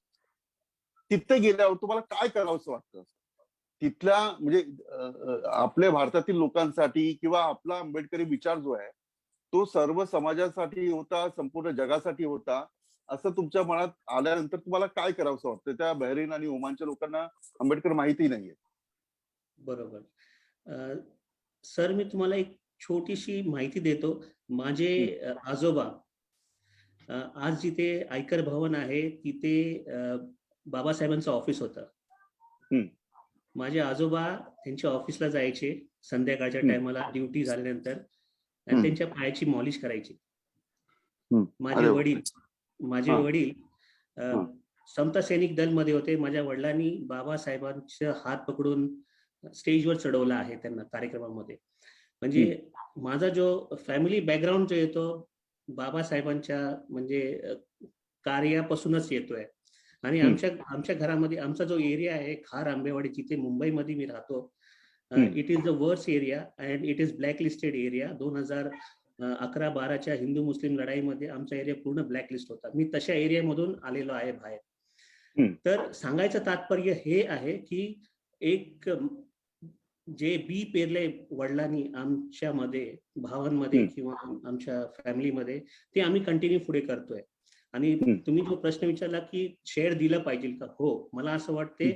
तिथे गेल्यावर तुम्हाला काय करावंसं वाटतं? तिथल्या म्हणजे आपल्या भारतातील लोकांसाठी किंवा आपला आंबेडकरी विचार जो आहे तो सर्व समाजासाठी होता, संपूर्ण जगासाठी होता, असं तुमच्या मनात आल्यानंतर तुम्हाला काय करावंसं वाटतं? त्या बहरीन आणि ओमानच्या लोकांना आंबेडकर माहिती नाहीये. बरोबर. सर, मी तुम्हाला एक छोटीशी माहिती देतो. माझे आजोबा आज जिथे आयकर भवन आहे तिथे बाबासाहेबांचं ऑफिस होतं. माझे आजोबा त्यांच्या ऑफिसला जायचे संध्याकाळच्या टायमाला ड्युटी झाल्यानंतर आणि त्यांच्या पायाची मॉलिश करायची. माझे वडील समता सैनिक दल मध्ये होते. माझ्या वडिलांनी बाबासाहेबांचा हात पकडून स्टेजवर चढवला आहे त्यांना कार्यक्रमामध्ये. म्हणजे माझा जो फॅमिली बॅकग्राऊंड जो येतो बाबासाहेबांच्या म्हणजे कार्यापासूनच येतोय. आणि आमच्या घरामध्ये आमचा जो एरिया आहे खार आंबेवाडी, जिथे मुंबईमध्ये मी राहतो, it is the worst area and it is black listed area. 2011-12च्या हिंदू मुस्लिम लढाईमध्ये आमचा एरिया पूर्ण ब्लॅकलिस्ट होता. मी तशा एरियामधून आलेलो आहे बाहेर. तर सांगायचं तात्पर्य हे आहे की एक जे बी पेरले वडिलांनी आमच्यामध्ये, भावांमध्ये किंवा आमच्या फॅमिलीमध्ये, ते आम्ही कंटिन्यू पुढे करतोय. आणि तुम्ही जो प्रश्न विचारला की शेअर दिलं पाहिजे का, हो, मला असं वाटते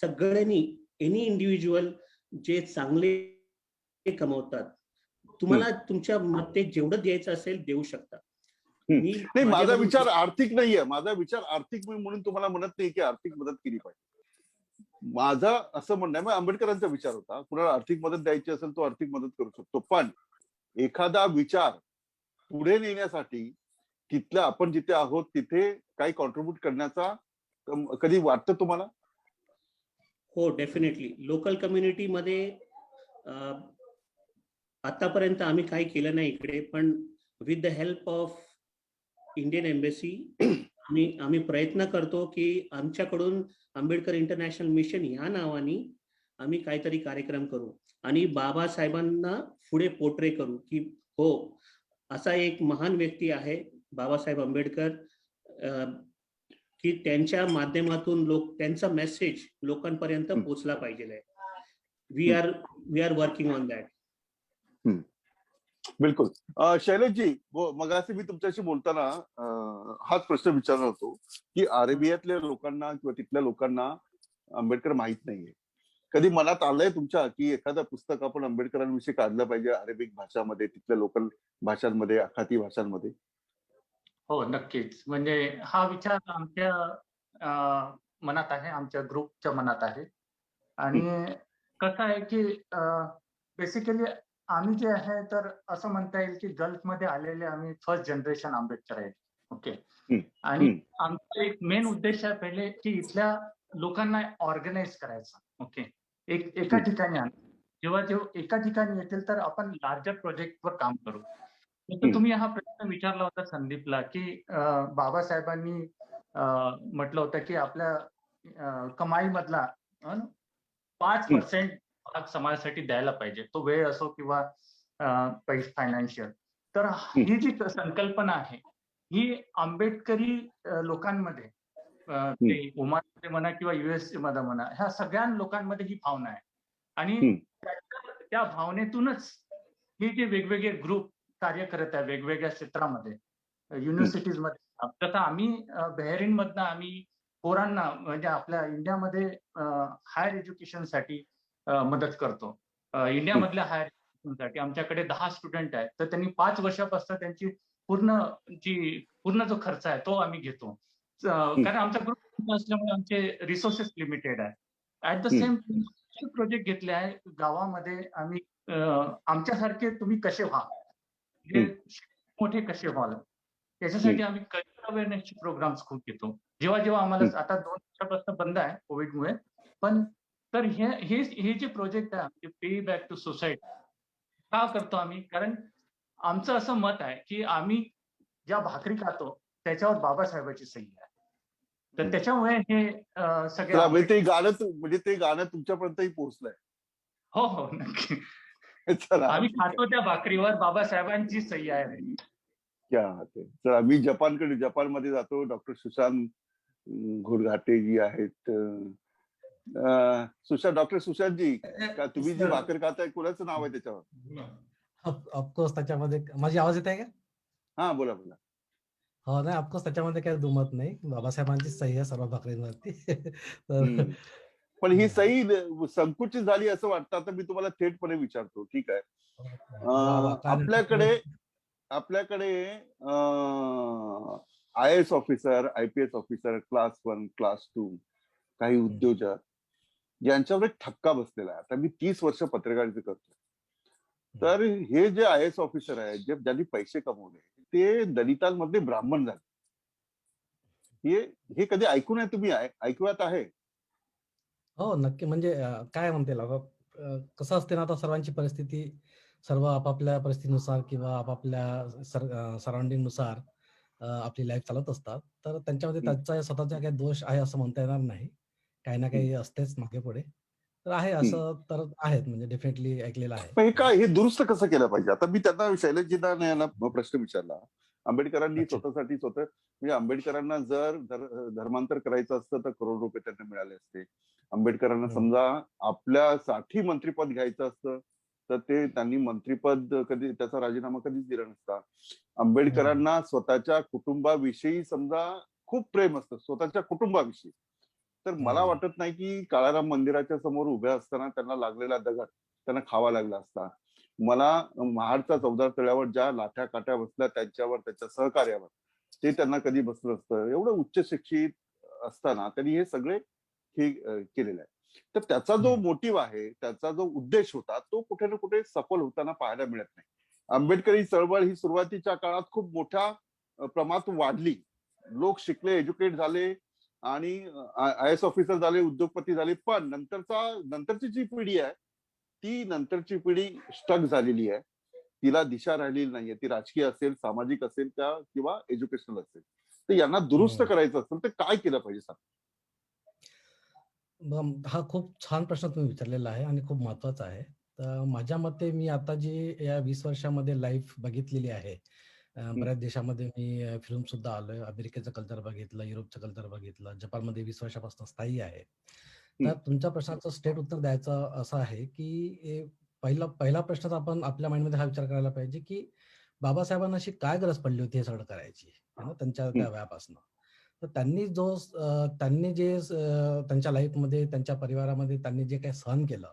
सगळ्यांनी, एनी इंडिव्हिज्युअल जे चांगले कमवतात, तुम्हाला तुमच्या मते जेवढं द्यायचं असेल देऊ शकता. नाही, माझा विचार आर्थिक नाहीये. माझा विचार आर्थिक म्हणून तुम्हाला म्हणत नाही की आर्थिक मदत केली पाहिजे. माझा असं म्हणणं आहे, आंबेडकरांचा विचार होता, कुणाला आर्थिक मदत द्यायची असेल तो आर्थिक मदत करू शकतो, पण एखादा विचार पुढे नेण्यासाठी तिथल्या आपण जिथे आहोत तिथे काही कॉन्ट्रीब्युट करण्याचा कधी वाटतं तुम्हाला? हो, डेफिनेटली. लोकल कम्युनिटीमध्ये आतापर्यंत आम्ही काही केलं नाही इकडे, पण with the help of Indian embassy आम्ही प्रयत्न करतो की आमच्याकडून आंबेडकर इंटरनॅशनल मिशन ह्या नावाने आम्ही काहीतरी कार्यक्रम करू आणि बाबासाहेबांना पुढे पोर्ट्रे करू की हो, असा एक महान व्यक्ती आहे बाबासाहेब आंबेडकर, की त्यांच्या माध्यमातून त्यांचा मेसेज लोकांपर्यंत पोहोचला पाहिजे. We are working on that. बिलकुल. शैलेशजी, मगाशी मी तुमच्याशी बोलताना हाच प्रश्न विचारणार होतो की अरेबियातल्या लोकांना किंवा तिथल्या लोकांना आंबेडकर माहित नाहीये. कधी मनात आलंय तुमच्या की एखादं पुस्तक आपण आंबेडकरांविषयी काढलं पाहिजे अरेबिक भाषामध्ये, तिथल्या लोकल भाषांमध्ये, आखाती भाषांमध्ये? हो, नक्कीच. म्हणजे हा विचार आमच्या मनात आहे, आमच्या ग्रुपच्या मनात आहे. आणि कसं आहे की बेसिकली आम्ही जे आहे तर असं म्हणता येईल की गल्फमध्ये आलेले आम्ही फर्स्ट जनरेशन आंबेडकर आहे. ओके. आणि आमचा एक मेन उद्देश आहे पहिले की इथल्या लोकांना ऑर्गनाइज करायचा. ओके. एका ठिकाणी जेव्हा एका ठिकाणी येतील तर आपण लार्जर प्रोजेक्टवर काम करू. तर तुम्ही हा प्रश्न विचारला होता संदीपला की बाबासाहेबांनी म्हटलं होतं की आपल्या कमाईमधला 5% भाग समाजासाठी द्यायला पाहिजे, तो वेळ असो किंवा फायनान्शियल. तर ही जी संकल्पना आहे ही आंबेडकरी लोकांमध्ये, ते ओमानमध्ये म्हणा किंवा युएस मध्ये म्हणा, ह्या सगळ्या लोकांमध्ये ही भावना आहे. आणि त्या भावनेतूनच हे जे वेगवेगळे ग्रुप कार्य करत आहे वेगवेगळ्या क्षेत्रामध्ये, युनिव्हर्सिटीज मध्ये. तसं आम्ही बहरीन मधनं आम्ही पोरांना म्हणजे आपल्या इंडियामध्ये हायर एज्युकेशनसाठी मदत करतो. इंडियामधल्या हायर एज्युकेशनसाठी आमच्याकडे 10 स्टुडंट आहेत, तर त्यांनी 5 वर्षापासून त्यांची पूर्ण जो खर्च आहे तो आम्ही घेतो. कारण आमचा ग्रुप असल्यामुळे आमचे रिसोर्सेस लिमिटेड आहे. ऍट द सेम प्रोजेक्ट घेतले आहे गावामध्ये आम्ही. आमच्यासारखे तुम्ही कसे व्हा, मोठे कसे व्हाल, त्याच्यासाठी आम्ही कल्चर अवेअरनेसचे प्रोग्राम्स खूप घेतो. जेव्हा आम्हाला आता 2 वर्षापासून बंद आहे कोविडमुळे, पण तर हे जे प्रोजेक्ट आहे पे बॅक टू सोसायटी का करतो आम्ही? कारण आमचं असं मत आहे की आम्ही ज्या भाकरी खातो त्याच्यावर बाबासाहेबांची सही आहे. तर त्याच्यामुळे हे सगळे ते गाणं तुमच्यापर्यंतही पोहोचलंय. हो, नक्की. चला, आम्ही खातो त्या भाकरीवर बाबासाहेबांची सही आहे. तर आम्ही जपानमध्ये जातो. डॉक्टर सुशांत घोडघाटे जी आहेत. डॉक्टर सुशांत जी, का तुम्ही जी भाकर खाताय कोणाचं नाव आहे त्याच्यावर? ऑफकोर्स त्याच्यामध्ये माझी आवाज येत आहे का? हा, बोला. हो, नाही, ऑफकोर्स त्याच्यामध्ये काही दुमत नाही. बाबासाहेबांची सही आहे सर्व भाकरींवरती. तर पण ही सही संकुचित झाली असं वाटतं. आता मी तुम्हाला थेटपणे विचारतो, ठीक आहे? आपल्याकडे IAS officer, IPS officer, class 1, class 2, काही उद्योजक यांच्यावर एक ठपका बसलेला आहे. आता मी 30 वर्ष पत्रकारिता करतो. तर हे जे IAS ऑफिसर आहेत, ज्यांनी पैसे कमवले, ते दलितांमधले ब्राह्मण झाले. हे कधी ऐकून आहे तुम्ही? ऐकूयात आहे? हो, नक्की. म्हणजे काय म्हणते कसं असते ना, आता सर्वांची परिस्थिती सर्व आपापल्या परिस्थितीनुसार किंवा आपापल्या सराउंडिंग नुसार आपली लाईफ चालत असतात. तर त्यांच्यामध्ये त्यांचा स्वतःचा काही दोष आहे असं म्हणता येणार नाही. काही ना काही असतेच मागे पुढे. तर आहे असं तर आहेत, म्हणजे डेफिनेटली ऐकलेलं आहे. पण हे दुरुस्त कसं केलं पाहिजे? आता मी त्यांना शैलेशजींना प्रश्न विचारला. आंबेडकरांनी स्वतःसाठी म्हणजे आंबेडकरांना जर धर्मांतर करायचं असतं तर करोड रुपये त्यांना मिळाले असते. आंबेडकरांना समजा आपल्यासाठी मंत्रिपद घ्यायचं असतं तर ते त्यांनी मंत्रिपद कधी, त्याचा राजीनामा कधीच दिला नसता. आंबेडकरांना स्वतःच्या कुटुंबाविषयी समजा खूप प्रेम असतं, स्वतःच्या कुटुंबाविषयी. तर मला वाटत नाही की काळाराम मंदिराच्या समोर उभ्या असताना त्यांना लागलेला दगड त्यांना खावा लागला असता. मला महाडच्या चौदार तळ्यावर ज्या लाठ्या काट्या बसल्या त्यांच्यावर, त्याच्या सहकार्यावर, ते त्यांना कधी बसलं असतं. एवढं उच्च शिक्षित असताना त्यांनी हे सगळे केलेलं आहे. तर त्याचा जो मोटिव्ह आहे, त्याचा जो उद्देश होता, तो कुठे ना कुठे सफल होताना पाहायला मिळत नाही. आंबेडकरी चळवळ ही सुरुवातीच्या काळात खूप मोठ्या प्रमाणात वाढली. लोक शिकले, एज्युकेट झाले आणि IAS ऑफिसर झाले, उद्योगपती झाले. पण नंतरची जी पिढी आहे, ती नंतरची पिढी स्टक झालेली आहे. तिला दिशा राहिलेली नाहीये. ती राजकीय असेल, सामाजिक असेल किंवा एज्युकेशनल असेल. तर यांना दुरुस्त करायचं असेल तर काय केलं पाहिजे? हा खूप छान प्रश्न तुम्ही विचारलेला आहे आणि खूप महत्वाचा आहे. तर माझ्या मते मी आता जी या 20 वर्षामध्ये लाईफ बघितलेली आहे, बऱ्याच देशामध्ये मी फिरून सुद्धा आलोय. अमेरिकेचं कल्चर बघितलं, युरोपचं कल्चर बघितलं, जपानमध्ये 20 वर्षापासून स्थायी आहे. तर तुमच्या प्रश्नाचं स्ट्रेट उत्तर द्यायचं असं आहे, की पहिला प्रश्न आपण आपल्या माइंडमध्ये हा विचार करायला पाहिजे, की बाबासाहेबांना अशी काय गरज पडली होती हे सगळं करायची, है ना, त्यांच्या त्या वयापासून. तर त्यांनी जे त्यांच्या लाईफमध्ये, त्यांच्या परिवारामध्ये त्यांनी जे काही सहन केलं,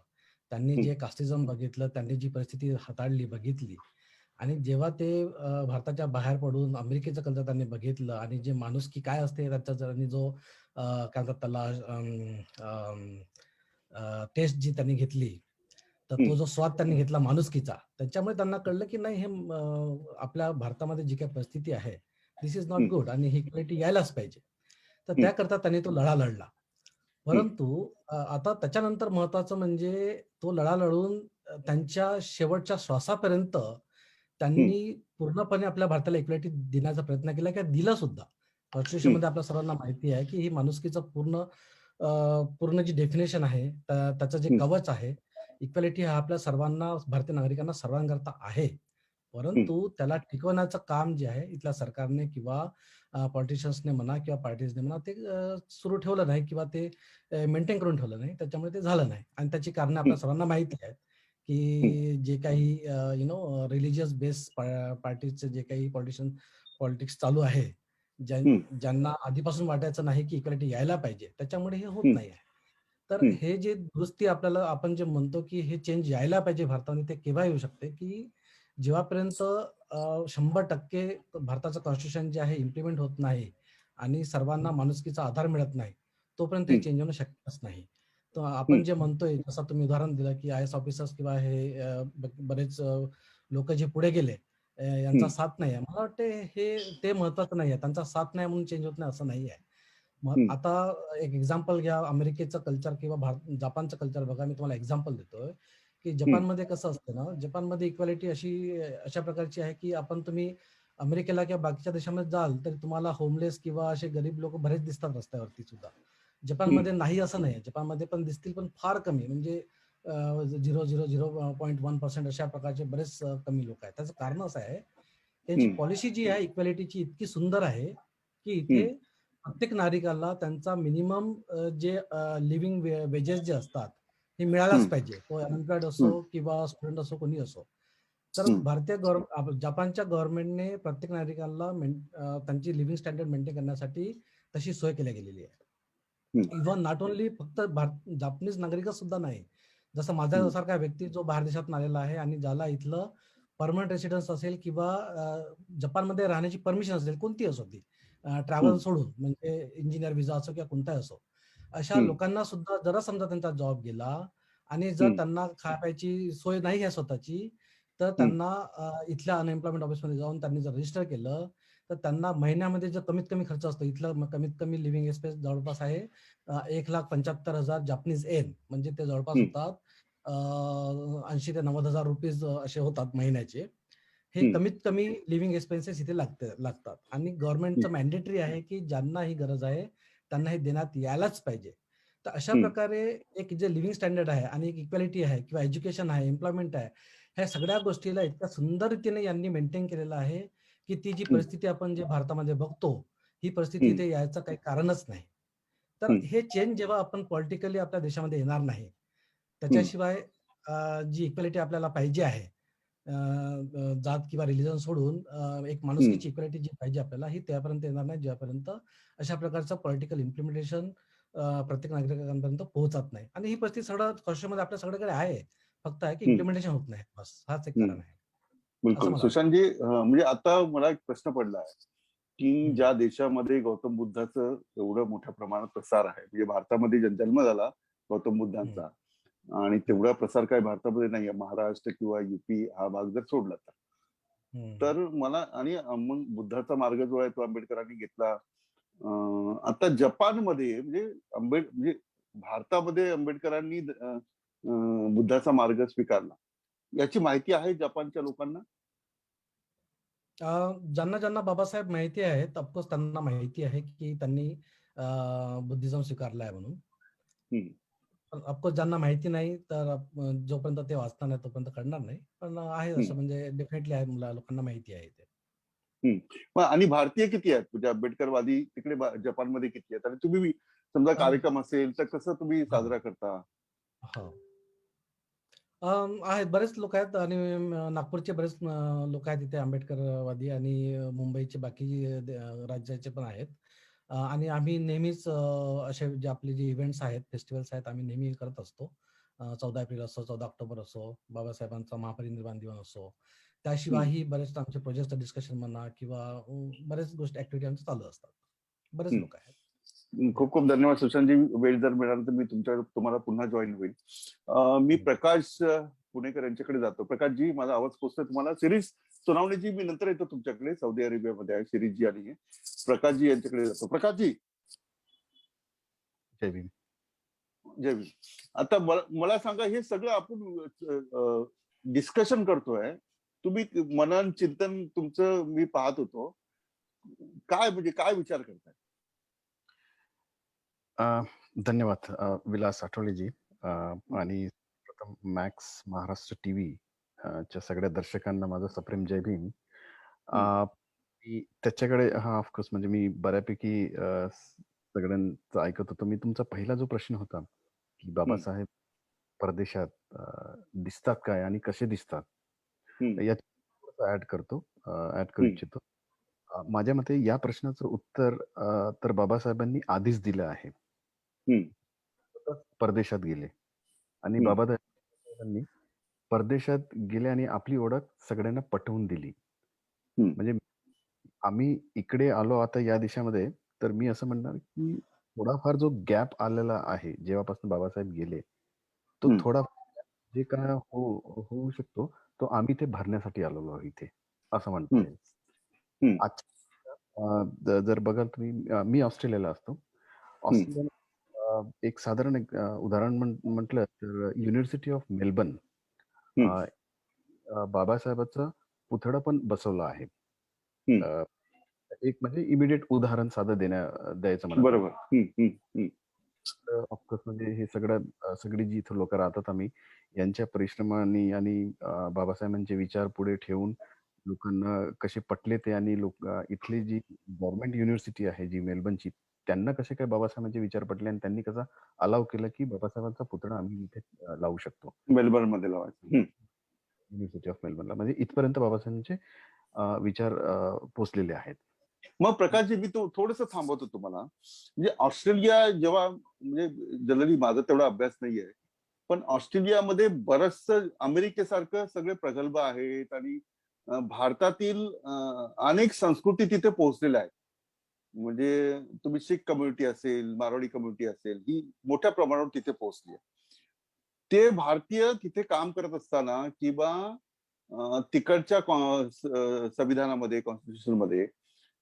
त्यांनी जे कास्टिझम बघितलं, त्यांनी जी परिस्थिती हाताळली, बघितली आणि जेव्हा ते भारताच्या बाहेर पडून अमेरिकेचं कल्चर त्यांनी बघितलं आणि जे माणुसकी काय असते त्याचा त्यांनी जो काय म्हणतात त्याला टेस्ट जी त्यांनी घेतली, तर तो जो स्वाद त्यांनी घेतला माणुसकीचा, त्याच्यामुळे त्यांना कळलं की नाही, हे आपल्या भारतामध्ये जी काही परिस्थिती आहे, दिस इज नॉट गुड आणि ही इक्वालिटी यायलाच पाहिजे. तर त्याकरता त्यांनी तो लढा लढला. परंतु आता त्याच्यानंतर महत्वाचं म्हणजे तो लढा लढून त्यांच्या शेवटच्या श्वासापर्यंत त्यांनी पूर्णपणे आपल्या भारताला इक्वालिटी देण्याचा प्रयत्न केला किंवा दिला सुद्धा. कॉन्स्टिट्यूशनमध्ये आपल्या सर्वांना माहिती आहे की ही माणुसकीचं पूर्ण जी डेफिनेशन आहे, त्याचं जे कवच आहे, इक्वालिटी हा आपल्या सर्वांना, भारतीय नागरिकांना सर्वांकरता आहे. परंतु त्याला टिकवण्याचं काम जे आहे इथल्या सरकारने किंवा पॉलिटिशियन्सने म्हणा किंवा पार्टीजने म्हणा, ते सुरू ठेवलं नाही किंवा ते मेंटेन करून ठेवलं नाही. त्याच्यामुळे ते झालं नाही आणि त्याची कारणं आपल्या सर्वांना माहिती आहेत, की जे काही रिलिजियस बेस पार्टीचे जे काही पॉलिटिक्स चालू आहे, ज्यांना आधीपासून वाटायचं नाही की इक्वालिटी यायला पाहिजे, त्याच्यामुळे हे होत नाही आहे. तर हे जे दुरुस्ती आपल्याला, आपण जे म्हणतो की हे चेंज यायला पाहिजे भारतामध्ये, ते केव्हा येऊ शकते, की जेव्हापर्यंत 100% भारताचं कॉन्स्टिट्यूशन जे आहे इम्प्लिमेंट होत नाही आणि सर्वांना माणुसकीचा आधार मिळत नाही, तोपर्यंत हे चेंज होणं शक्यच नाही. तर आपण जे म्हणतोय, जसं तुम्ही उदाहरण दिलं की IAS ऑफिसर्स किंवा हे बरेच लोक जे पुढे गेले, यांचा साथ नाही आहे. मला वाटते ते महत्वाचं नाही आहे. त्यांचा साथ नाही म्हणून चेंज होत नाही असं नाही आहे. मग आता एक एक्झाम्पल घ्या, अमेरिकेचं कल्चर किंवा जपानचं कल्चर बघा. मी तुम्हाला एक्झाम्पल देतोय, की जपानमध्ये कसं असतं ना, जपानमध्ये इक्वालिटी अशा प्रकारची आहे, की तुम्ही अमेरिकेला किंवा बाकीच्या देशामध्ये जाल, तर तुम्हाला होमलेस किंवा असे गरीब लोक बरेच दिसतात रस्त्यावरती सुद्धा. जपानमध्ये नाही असं नाही. जपानमध्ये पण दिसतील, पण फार कमी, म्हणजे 0.1% अशा प्रकारचे बरेच कमी लोक आहेत. त्याचं कारण असं आहे, त्यांची पॉलिसी जी आहे इक्वालिटीची इतकी सुंदर आहे, की इथे प्रत्येक नागरिकाला त्यांचा मिनिमम जे लिव्हिंग वेजेस जे असतात, हे मिळायलाच पाहिजे. तो अनएम्प्लॉयड असो किंवा स्टुडंट असो, कोणी असो. तर जपानच्या गव्हर्नमेंटने प्रत्येक नागरिकाला त्यांची लिव्हिंग स्टँडर्ड मेंटेन करण्यासाठी तशी सोय केली गेलेली आहे. इव्हन नॉट ओनली फक्त जापनीज नागरिकच सुद्धा नाही. जसं माझ्यासारखा व्यक्ती जो बाहेर देशातून आलेला आहे आणि ज्याला इथलं परमनंट रेसिडेन्स असेल किंवा जपानमध्ये राहण्याची परमिशन असेल, कोणती असो ती, ट्रॅव्हल सोडून, म्हणजे इंजिनियर व्हिसा असो किंवा कोणताही असो, अशा लोकांना सुद्धा जरा समजा त्यांचा जॉब गेला आणि जर त्यांना खाण्याची सोय नाही आहे स्वतःची, तर त्यांना इथल्या अनएम्प्लॉयमेंट ऑफिसमध्ये जाऊन त्यांनी जर रजिस्टर केलं, तर त्यांना महिन्यामध्ये जो कमीत कमी खर्च असतो, इथलं कमीत कमी लिव्हिंग एक्सपेन्स जवळपास आहे 1,75,000 जापनीज येन, म्हणजे ते जवळपास होतात 80,000 ते 90,000 रुपीज असे होतात महिन्याचे. हे कमीत कमी लिव्हिंग एक्सपेन्सेस इथे लागतात आणि गव्हर्नमेंटचं मॅन्डेटरी आहे की ज्यांना ही गरज आहे त्यांना हे देण्यात यायलाच पाहिजे. तर अशा प्रकारे एक जे लिव्हिंग स्टँडर्ड आहे आणि एक इक्वॅलिटी आहे किंवा एज्युकेशन आहे, एम्प्लॉयमेंट आहे, ह्या सगळ्या गोष्टीला इतक्या सुंदर रीतीने यांनी मेंटेन केलेलं आहे, की ती जी परिस्थिती आपण जे भारतामध्ये बघतो, ही परिस्थिती इथे यायचं काही कारणच नाही. तर हे चेंज जेव्हा आपण पॉलिटिकली आपल्या देशामध्ये येणार नाही, त्याच्याशिवाय जी इक्वॅलिटी आपल्याला पाहिजे आहे, जात किंवा रिलिजन सोडून एक माणुसकीची इक्वॅलिटी जी पाहिजे आपल्याला, ही त्यापर्यंत येणार नाही जेव्हापर्यंत अशा प्रकारचं पॉलिटिकल इम्प्लिमेंटेशन प्रत्येक नागरिकांपर्यंत पोहोचत नाही. आणि ही परिस्थिती सगळं कॉन्स्टिट्यूशनमध्ये आपल्या सगळीकडे आहे. फक्त आहे की इम्प्लिमेंटेशन होत नाही, बस हाच एक कारण आहे, असं बिलकुल. मला वाटतं. सुशांतजी, म्हणजे आता मला एक प्रश्न पडला आहे, की ज्या देशामध्ये गौतम बुद्धाचं एवढं मोठ्या प्रमाणात प्रसार आहे, म्हणजे भारतामध्ये जन्म झाला गौतम बुद्धांचा, आणि तेवढा प्रसार काय भारतामध्ये नाहीये, महाराष्ट्र किंवा युपी हा भाग जर सोडला तर. तर मला, आणि मग बुद्धाचा मार्ग जो आहे तो आंबेडकरांनी घेतला. आता जपानमध्ये म्हणजे भारतामध्ये आंबेडकरांनी बुद्धाचा मार्ग स्वीकारला, याची माहिती आहे जपानच्या लोकांना? ज्यांना ज्यांना बाबासाहेब माहिती आहेत, ऑफकोर्स त्यांना माहिती आहे की त्यांनी बुद्धिझम स्वीकारला आहे म्हणून. पण ऑफकोर्स ज्यांना माहिती नाही तर जोपर्यंत ते वाचणार नाही तोपर्यंत कळणार नाही. पण आहे असं म्हणजे डेफिनेटली आहे, लोकांना माहिती आहे ते. मग आणि भारतीय किती आहेत म्हणजे आंबेडकरवादी तिकडे जपानमध्ये किती आहेत? आणि तुम्ही समजा कार्यक्रम असेल तर कसं तुम्ही साजरा करता? हो. आहेत बरेच लोक आहेत आणि नागपूरचे बरेच लोक आहेत इथे आंबेडकरवादी आणि मुंबईचे बाकी राज्याचे पण आहेत. आणि आम्ही नेहमीच असे जे आपले जे इव्हेंट्स आहेत, फेस्टिवल्स आहेत, आम्ही नेहमी करत असतो. 14 एप्रिल असो, 14 ऑक्टोबर असो, बाबासाहेबांचा महापरिनिर्वाण दिन असो. त्याशिवायही बरेच आमचे प्रोजेक्टचं डिस्कशन म्हणा किंवा बरेच गोष्टी ऍक्टिव्हिटी आमच्या चालू असतात. बरेच लोक आहेत. खूप खूप धन्यवाद सुशांतजी. वेळ जर मिळाला तर मी तुम्हाला पुन्हा जॉईन होईल. मी प्रकाश पुणेकर यांच्याकडे जातो. प्रकाशजी, माझा आवाज पोहोचतोय तुम्हाला? सिरीज सोनावणेजी, मी नंतर येतो तुमच्याकडे. सौदी अरेबियामध्ये आहे सिरीजजी आणि प्रकाशजी यांच्याकडे जातो. प्रकाशजी, जय भीम. जय भीम. आता मला सांगा, हे सगळं आपण डिस्कशन करतोय, तुम्ही मनन चिंतन तुमचं मी पाहत होतो, काय म्हणजे काय विचार करताय? धन्यवाद विलास आठवलेजी. आणि प्रथम मॅक्स महाराष्ट्र टीव्ही च्या सगळ्या दर्शकांना माझं सप्रेम जय भीम. त्याच्याकडे ऑफकोर्स म्हणजे मी बऱ्यापैकी सगळ्यांचं ऐकत होतो. मी तुमचा पहिला जो प्रश्न होता की बाबासाहेब परदेशात दिसतात काय आणि कसे दिसतात, यात ऍड करू इच्छितो. माझ्या मते या प्रश्नाचं उत्तर तर बाबासाहेबांनी आधीच दिलं आहे. परदेशात गेले आणि बाबासाहेबांनी परदेशात गेले आणि आपली ओळख सगळ्यांना पटवून दिली. म्हणजे आम्ही इकडे आलो आता या देशामध्ये, तर मी असं म्हणणार की थोडाफार जो गॅप आलेला आहे जेव्हापासून बाबासाहेब गेले, तो थोडा जे काय होऊ शकतो तो आम्ही ते भरण्यासाठी आलेलो आहोत इथे, असं म्हणता येईल. जर बघाल तुम्ही, मी ऑस्ट्रेलियाला असतो. ऑस्ट्रेलिया एक साधारण उदाहरण म्हटलं तर युनिव्हर्सिटी ऑफ मेलबर्न बाबासाहेबांचं पुतळा पण बसवलं आहे. एक म्हणजे इमिडिएट उदाहरण साधं द्यायचं मला. बरोबर. ऑफकोर्स म्हणजे हे सगळी जी इथं लोक राहतात, आम्ही यांच्या परिश्रमाने आणि बाबासाहेबांचे विचार पुढे ठेवून लोकांना कसे पटले ते, आणि इथली जी गव्हर्नमेंट युनिव्हर्सिटी आहे जी मेलबर्नची, त्यांना कसे काय बाबासाहेबांचे विचार पटले आणि त्यांनी कसा अलाव केलं की बाबासाहेबांचा पुतळा आम्ही इथे लावू शकतो मेलबर्न मध्ये लावायचं. युनिव्हर्सिटी ऑफ मेलबर्नला. म्हणजे इथपर्यंत बाबासाहेबांचे विचार पोचलेले आहेत. मग प्रकाशजी, मी थोडंसं थांबवतो तुम्हाला. म्हणजे ऑस्ट्रेलिया जेव्हा, म्हणजे जनरली माझा तेवढा अभ्यास नाहीये, पण ऑस्ट्रेलियामध्ये बरचसं अमेरिकेसारखं सगळे प्रगल्भ आहेत आणि भारतातील अनेक संस्कृती तिथे पोहोचलेल्या आहेत. म्हणजे तुम्ही शीख कम्युनिटी असेल, मारवाडी कम्युनिटी असेल, ही मोठ्या प्रमाणावर तिथे पोहोचली आहे. ते भारतीय तिथे काम करत असताना किंवा तिकडच्या संविधानामध्ये, कॉन्स्टिट्यूशन मध्ये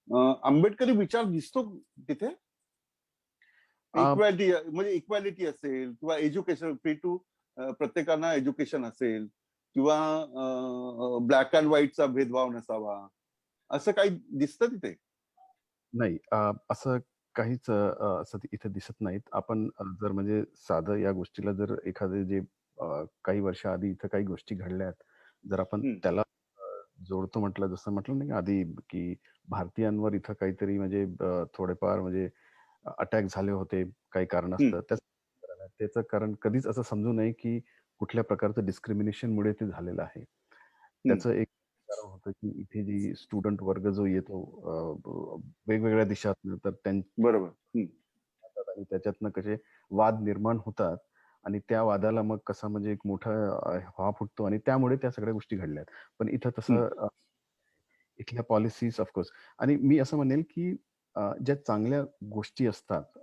आंबेडकरी विचार दिसतो तिथे? इक्वॅलिटी, म्हणजे इक्वॅलिटी असेल किंवा एज्युकेशन, फ्री टू प्रत्येकांना एज्युकेशन असेल किंवा ब्लॅक अँड व्हाईटचा भेदभाव नसावा, असं काही दिसतं तिथे? नाही, असं काहीच असं इथे दिसत नाहीत. आपण जर म्हणजे साधं या गोष्टीला जर एखादे जे काही वर्ष आधी इथं काही गोष्टी घडल्या आहेत, जर आपण त्याला जोडतो म्हटलं, जसं म्हटलं नाही आधी की भारतीयांवर इथं काहीतरी म्हणजे थोडेफार म्हणजे अटॅक झाले होते काही कारणास्तव, त्याचं कारण कधीच असं समजू नये की कुठल्या प्रकारचं डिस्क्रिमिनेशनमुळे ते झालेलं आहे. त्याचं एक कारण होतं की इथे जी स्टुडंट वर्ग जो येतो वेगवेगळ्या देशातनं, तर बरोबर, आणि त्याच्यातनं कसे वाद निर्माण होतात आणि त्या वादाला मग कसा म्हणजे एक मोठा व्हा फुटतो आणि त्यामुळे त्या सगळ्या गोष्टी घडल्यात. पण इथं तसं इथल्या पॉलिसीज ऑफकोर्स, आणि मी असं म्हणेल की ज्या चांगल्या गोष्टी असतात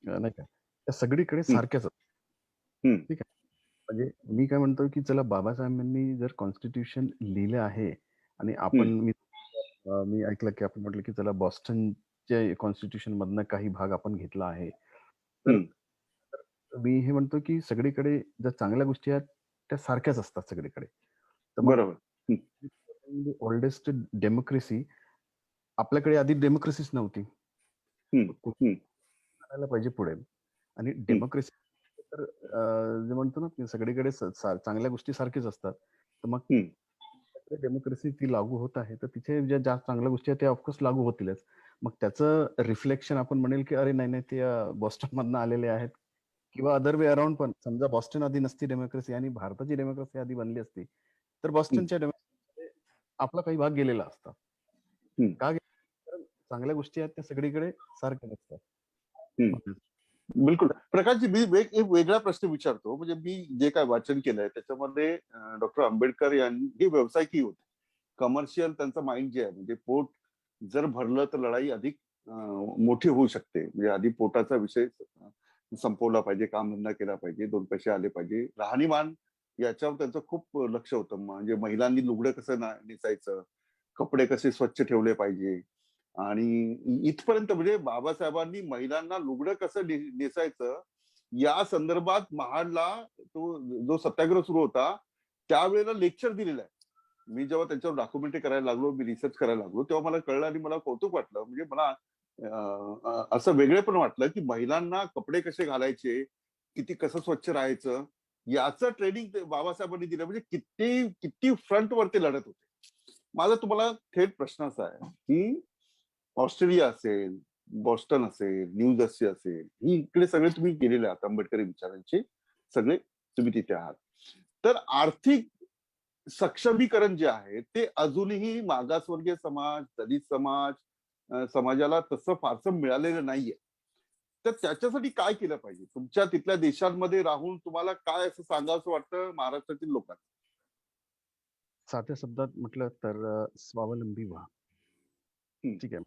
नाही का, त्या सगळीकडे सारख्याच असतात. ठीक आहे, म्हणजे मी काय म्हणतो की चला, बाबासाहेबांनी जर कॉन्स्टिट्यूशन लिहिलं आहे आणि आपण मी ऐकलं की आपण म्हटलं की चला बॉस्टनच्या कॉन्स्टिट्यूशन मधनं काही भाग आपण घेतला आहे, तर मी हे म्हणतो की सगळीकडे ज्या चांगल्या गोष्टी आहेत त्या सारख्याच असतात सगळीकडे. तर मग ओल्डेस्ट डेमोक्रेसी, आपल्याकडे आधी डेमोक्रेसीच नव्हती, पाहिजे पुढे, आणि डेमोक्रेसी तर जे म्हणतो ना की सगळीकडे चांगल्या गोष्टी सारखीच असतात. तर मग डेमोक्रेसी ती लागू होत आहे, तर तिथे ज्या ज्या चांगल्या गोष्टी आहेत त्या ऑफकोर्स लागू होतीलच. मग त्याचं रिफ्लेक्शन आपण म्हणेल की अरे नाही नाही ते बॉस्टन मधनं आलेले आहेत किंवा अदर वे अराउंड पण. समजा बॉस्टन आधी नसती डेमोक्रेसी आणि भारताची डेमोक्रेसी आधी बनली असती, तर बॉस्टनच्या डेमोक्रेसीमध्ये आपला काही भाग गेलेला असता. का कारण चांगल्या गोष्टी आहेत त्या सगळीकडे सारख्या नसतात. बिलकुल. प्रकाशजी, मी एक वेगळा प्रश्न विचारतो. म्हणजे मी जे काय वाचन केलंय त्याच्यामध्ये डॉक्टर आंबेडकर यांनी व्यावसायिकी होते. कमर्शियल त्यांचं माइंड जे आहे, म्हणजे पोट जर भरलं तर लढाई अधिक मोठी होऊ शकते. म्हणजे आधी पोटाचा विषय संपवला पाहिजे, कामधंदा केला पाहिजे, 2 पैसे आले पाहिजे. राहणीमान याच्यावर त्यांचं खूप लक्ष होतं. म्हणजे महिलांनी लुगडं कसं नेसायचं, कपडे कसे स्वच्छ ठेवले पाहिजे आणि इथपर्यंत म्हणजे बाबासाहेबांनी महिलांना लुगडं कसं नेसायचं या संदर्भात महाडला तो जो सत्याग्रह सुरू होता त्यावेळेला लेक्चर दिलेलं आहे. मी जेव्हा त्यांच्यावर डॉक्युमेंटरी करायला लागलो, मी रिसर्च करायला लागलो, तेव्हा मला कळलं आणि मला कौतुक वाटलं. म्हणजे मला असं वेगळेपण वाटलं की महिलांना कपडे कसे घालायचे, किती कसं स्वच्छ राहायचं याचं ट्रेनिंग बाबासाहेबांनी दिलं. म्हणजे किती किती फ्रंटवर ते लढत होते. माझा तुम्हाला थेट प्रश्न असा आहे की ऑस्ट्रेलिया असेल, बॉस्टन असेल, न्यू जर्सी असेल, ही इकडे सगळे तुम्ही गेलेले आहात, आंबेडकरी विचारांचे सगळे तुम्ही तिथे आहात. तर आर्थिक सक्षमीकरण जे आहे ते अजूनही मागासवर्गीय समाज, दलित समाज समाजाला तसं फारसं मिळालेलं नाहीये. तर त्याच्यासाठी काय केलं पाहिजे? तुमच्या तिथल्या देशांमध्ये राहून तुम्हाला काय असं सांगावंसं वाटतं महाराष्ट्रातील लोकांना? साध्या शब्दात म्हटलं तर स्वावलंबी व्हा. ठीक आहे.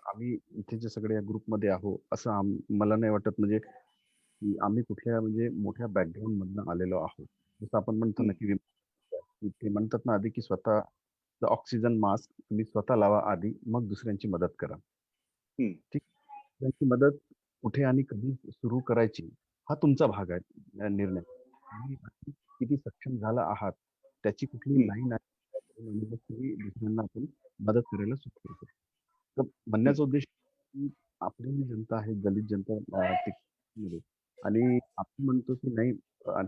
आम्ही इथे जे सगळे या ग्रुपमध्ये आहोत असं मला नाही वाटत म्हणजे की आम्ही कुठल्या म्हणजे मोठ्या बॅकग्राऊंड मधनं आलेलो आहोत. जसं आपण म्हणतो ना की ते म्हणतात ना आधी की स्वतः ऑक्सिजन मास्क तुम्ही स्वतः लावा आधी, मग दुसऱ्यांची मदत करा. ठीक. दुसऱ्यांची मदत कुठे आणि कधी सुरू करायची हा तुमचा भाग आहे निर्णय. तुम्ही किती सक्षम झाला आहात त्याची कुठली लाईन आहे तुम्ही दुसऱ्यांना आपण मदत करायला सुरू करतो. तर म्हणण्याचा उद्देश की आपली जी जनता आहे, दलित जनता आणि आपण म्हणतो की नाही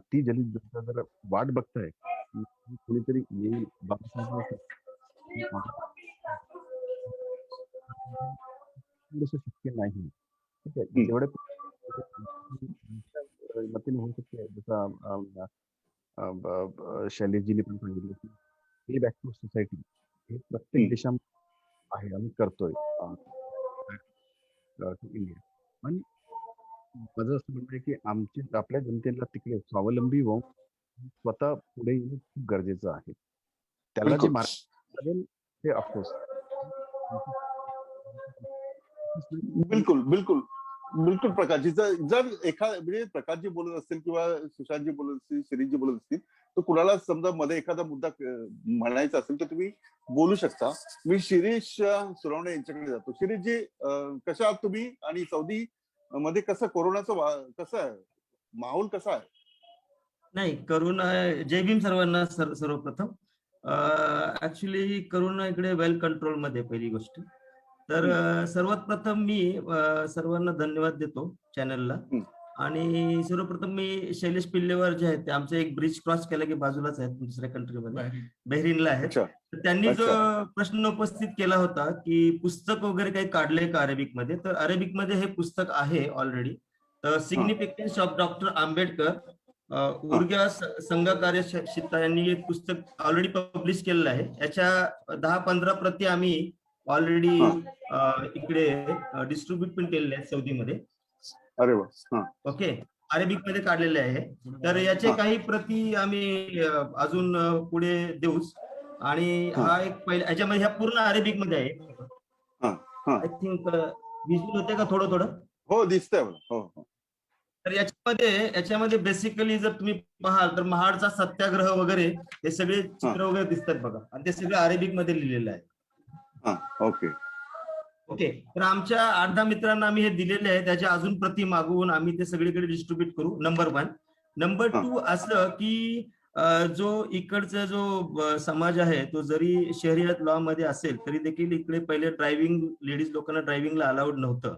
ती दलित जनता जर वाट बघताय कोणीतरी येईल शक्य नाही. ठीक आहे. जेवढे मतीने होऊ शकते जसं शैलेशजीने पण सांगितलं की पे बॅक टू सोसायटी हे प्रत्येक देशामध्ये आहे, आम्ही करतोय इंडिया. पण माझं असं म्हणणं आहे की आपल्या जनतेला तिकडे स्वावलंबी होऊन स्वतः पुढे येणं खूप गरजेचं आहे. त्याला जे मार्ग लागेल ते ऑफकोर्स. बिलकुल बिलकुल बिलकुल. प्रकाशजी, जर म्हणजे प्रकाशजी बोलत असतील किंवा सुशांतजी बोलत असतील, शिरीषजी बोलत असतील, तर कुणाला समजा मध्ये एखादा मुद्दा म्हणायचा असेल तर तुम्ही बोलू शकता. मी शिरीष सुरवणे यांच्याकडे जातो. शिरीषजी, कशा आहात तुम्ही आणि सौदी मध्ये कसं कोरोनाचं कसं आहे, माहोल कसा आहे? नाही, करोना, जय भीम सर्वांना. सर्वप्रथम ऍक्च्युली करोना इकडे वेल कंट्रोल मध्ये पहिली गोष्ट. तर सर्वात प्रथम मी सर्वांना धन्यवाद देतो चॅनलला. आणि सर्वप्रथम मी शैलेश पिल्लेवर जे आहेत ते आमचं एक ब्रिज क्रॉस केलं की बाजूलाच आहेत, दुसऱ्या कंट्रीमध्ये बहरीनला आहेत. तर त्यांनी जो प्रश्न उपस्थित केला होता की पुस्तक वगैरे काही काढलंय का अरेबिकमध्ये, तर अरेबिकमध्ये हे पुस्तक आहे ऑलरेडी. तर सिग्निफिकन्स ऑफ डॉक्टर आंबेडकर ऊर्जा संघ कार्यक्षेत्र यांनी एक पुस्तक ऑलरेडी पब्लिश केलेलं आहे. याच्या 10-15 प्रती आम्ही ऑलरेडी इकडे डिस्ट्रीब्यूट पण केलेले आहेत सौदीमध्ये. अरे वा. ओके. अरेबिक मध्ये काढलेले आहे. तर याचे काही प्रती आम्ही अजून पुढे देऊच. आणि हा एक पहिला, याच्यामध्ये ह्या पूर्ण अरेबिक मध्ये आहे. आय थिंक विजुअल होते का थोडं थोडं? हो, दिसतंय मला. हो. तर याच्यामध्ये बेसिकली जर तुम्ही पाहाल तर महाडचा सत्याग्रह वगैरे हे सगळे चित्र वगैरे दिसतात बघा, आणि ते सगळं अरेबिक मध्ये लिहिलेलं आहे. ओके. तर आमच्या 8-10 मित्रांना आम्ही हे दिलेले आहे. त्याच्या अजून प्रती मागवून आम्ही ते सगळीकडे डिस्ट्रीब्यूट करू. नंबर 1. नंबर 2 असं की जो इकडचा जो समाज आहे तो जरी शहरियत लॉ मध्ये असेल तरी देखील इकडे पहिले ड्रायव्हिंग, लेडीज लोकांना ड्रायव्हिंगला अलाउड नव्हतं,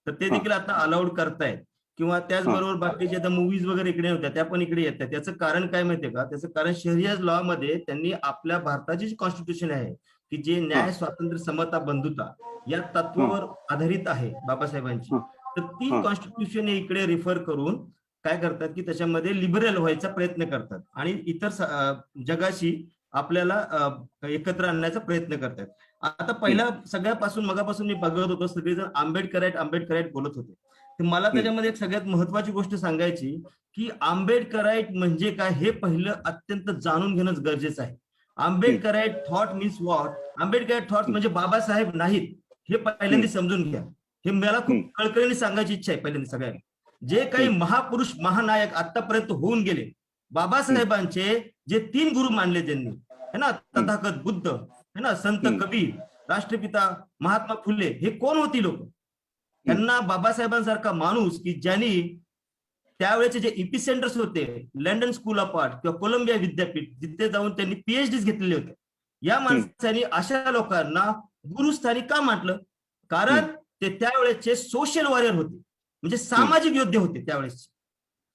तर ते देखील आता अलाउड करतायत. किंवा त्याचबरोबर बाकीचे आता मूवीज वगैरे इकडे होत्या त्या पण इकडे येतात. त्याचं कारण काय माहितीये का? त्याचं कारण शरिया लॉ मध्ये त्यांनी आपल्या भारताची जी कॉन्स्टिट्यूशन आहे की जे न्याय, स्वातंत्र्य, समता, बंधुता या तत्वावर आधारित आहे बाबासाहेबांची, तर ती कॉन्स्टिट्यूशन इकडे रिफर करून काय करतात की त्याच्यामध्ये लिबरल व्हायचा प्रयत्न करतात आणि इतर जगाशी आपल्याला एकत्र आणण्याचा प्रयत्न करतात. आता पहिला सगळ्यापासून मगापासून मी बघत होतो सगळेजण आंबेडकराईट बोलत होते. तर मला त्याच्यामध्ये एक सगळ्यात महत्वाची गोष्ट सांगायची की आंबेडकराईट म्हणजे काय हे पहिलं अत्यंत जाणून घेणं गरजेचं आहे. Ambedkarite thought means what? Ambedkarite thought म्हणजे बाबासाहेब नाहीत हे पहिल्यांदा समजून घ्या. हे मला खूप कळकळीने सांगायची इच्छा आहे पहिल्यांदा सगळ्यांना. जे काही महापुरुष महानायक आतापर्यंत होऊन गेले, बाबासाहेबांचे जे 3 गुरु मानले त्यांनी, है ना, तथागत बुद्ध, है ना, संत कबीर, राष्ट्रपिता महात्मा फुले, हे कोण होती लोक? त्यांना बाबासाहेबांसारखा माणूस की ज्यांनी त्यावेळेचे जे इपिसेंटर्स होते, लंडन स्कूल ऑफ आर्ट किंवा कोलंबिया विद्यापीठ, जिथे जाऊन त्यांनी PhDs घेतलेले होते, या माणसांनी अशा लोकांना गुरुस्थानी का म्हटलं? कारण ते त्यावेळेचे सोशल वॉरियर होते, म्हणजे सामाजिक योद्धे होते. त्यावेळेस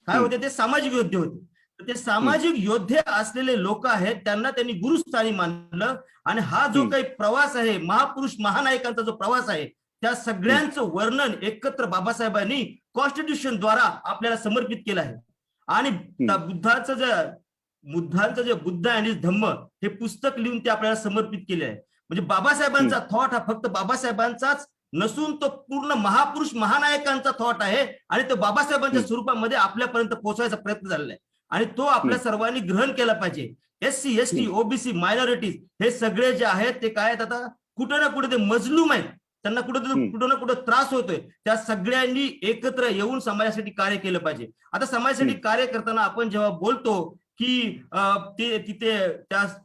काय होते? ते सामाजिक योद्धे होते. तर ते सामाजिक योद्धे असलेले लोक आहेत, त्यांना त्यांनी गुरुस्थानी मानलं. आणि हा जो काही प्रवास आहे, महापुरुष महानायकांचा जो प्रवास आहे, त्या सगळ्यांचं वर्णन एकत्र बाबासाहेबांनी कॉन्स्टिट्यूशन द्वारा आपल्याला समर्पित केलं आहे. आणि बुद्धांचं जे बुद्ध आणि धम्म हे पुस्तक लिहून ते आपल्याला समर्पित केले आहे. म्हणजे बाबासाहेबांचा थॉट हा फक्त बाबासाहेबांचाच नसून तो पूर्ण महापुरुष महानायकांचा थॉट आहे आणि तो बाबासाहेबांच्या स्वरूपामध्ये आपल्यापर्यंत पोहोचवायचा प्रयत्न झालेला आहे आणि तो आपल्या सर्वांनी ग्रहण केला पाहिजे. SC ST OBC मायनॉरिटीज हे सगळे जे आहेत ते काय आहेत, आता कुठे ना कुठे ते मजलूम आहेत, त्यांना कुठं ना कुठं त्रास होतोय. त्या सगळ्यांनी एकत्र येऊन समाजासाठी कार्य केलं पाहिजे. आता समाजासाठी कार्य करताना आपण जेव्हा बोलतो की ते तिथे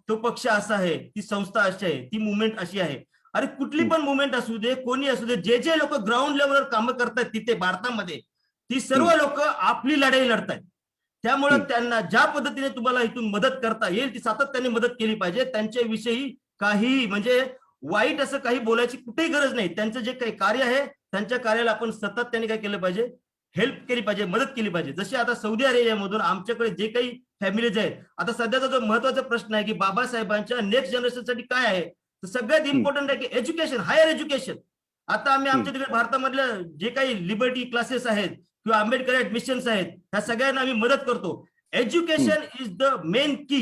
तो पक्ष असा आहे, ती संस्था अशी आहे, ती मुवमेंट अशी आहे, अरे कुठली पण मुवमेंट असू दे, कोणी असू दे, जे लोक ग्राउंड लेवलवर कामं करतात तिथे भारतामध्ये, ती सर्व लोक आपली लढाई लढतायत. त्यामुळे त्यांना ज्या पद्धतीने तुम्हाला इथून मदत करता येईल ती सातत्याने मदत केली पाहिजे. त्यांच्याविषयी काही म्हणजे वाईट असं काही बोलायची कुठेही गरज नाही. त्यांचं जे काही कार्य आहे त्यांच्या कार्याला आपण सातत्याने काय केलं पाहिजे, हेल्प केली पाहिजे, मदत केली पाहिजे. जशी आता सौदी अरेबियामधून आमच्याकडे जे काही फॅमिलीज आहेत, आता सध्याचा जो महत्वाचा प्रश्न आहे की बाबासाहेबांच्या नेक्स्ट जनरेशनसाठी काय आहे, तर सगळ्यात इम्पॉर्टंट आहे की एज्युकेशन, हायर एज्युकेशन. आता आम्ही आमच्या तिकडे भारतामधल्या जे काही लिबर्टी क्लासेस आहेत किंवा आंबेडकर मिशन्स आहेत, ह्या सगळ्यांना आम्ही मदत करतो. Education is the main key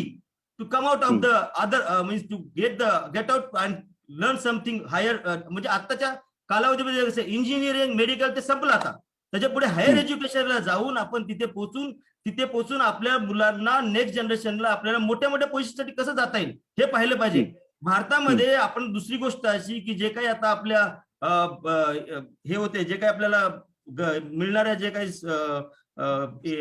to come out of the other means to get out and learn something higher. म्हणजे आताच्या कालावधीमध्ये इंजिनिअरिंग मेडिकल ते संपलं, आता त्याच्या पुढे हायर एज्युकेशनला जाऊन आपण तिथे पोहोचून आपल्या मुलांना नेक्स्ट जनरेशनला आपल्याला मोठ्या मोठ्या पोझिशनसाठी कसं जाता येईल हे पाहिलं पाहिजे. भारतामध्ये आपण दुसरी गोष्ट अशी की जे काही आता आपल्या हे होते, जे काही आपल्याला मिळणाऱ्या जे काही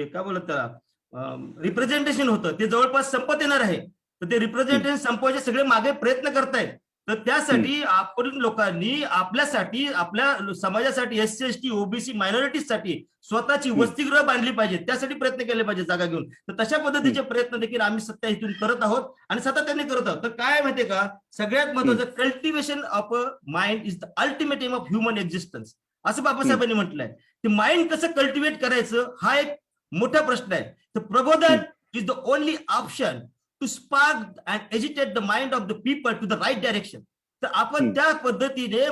काय बोलत त्याला रिप्रेझेंटेशन होतं ते जवळपास संपत येणार आहे. तर ते रिप्रेझेंटेशन संपवायचे सगळे मागे प्रयत्न करतायत. तर त्यासाठी आपण लोकांनी आपल्यासाठी, आपल्या समाजासाठी, SC ST OBC मायनॉरिटीजसाठी स्वतःची वसतिगृह बांधली पाहिजे, त्यासाठी प्रयत्न केले पाहिजे जागा घेऊन. तर तशा पद्धतीचे प्रयत्न देखील आम्ही सध्या इथून करत आहोत आणि सातत्याने करत आहोत. तर काय माहितीये का, सगळ्यात महत्वाचं cultivation of a mind is the ultimate aim of human existence, असं बाबासाहेबांनी म्हटलंय. ते माइंड कसं कल्टिवेट करायचं हा एक मोठा प्रश्न आहे. तर प्रबोधन is the only option to spark and agitate the mind of the people to the right direction. तर आपण त्या पद्धतीने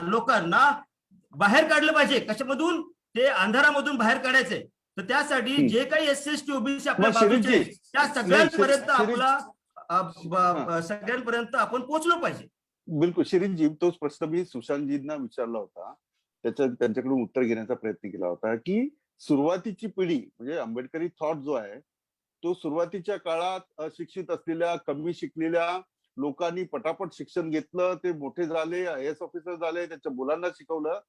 लोकांना बाहेर काढलं पाहिजे. कशामधून? ते अंधारामधून बाहेर काढायचंय. तर त्यासाठी जे काही SC ST OBC आपल्या बाजूचे त्या सगळ्यांपर्यंत सगळ्यांपर्यंत आपण पोहोचलो पाहिजे. बिलकुल शिरीनजी, तोच प्रश्न मी सुशांतजींना विचारला होता, त्यांच्याकडून उत्तर घेण्याचा प्रयत्न केला होता की सुरुवातीची पिढी म्हणजे आंबेडकरी थॉट जो आहे तो सुरुवातीच्या काळात अशिक्षित असलेल्या, कमी शिकलेल्या लोकांनी पटापट शिक्षण घेतलं, ते मोठे झाले, IAS ऑफिसर झाले, त्यांच्या मुलांना शिकवलं.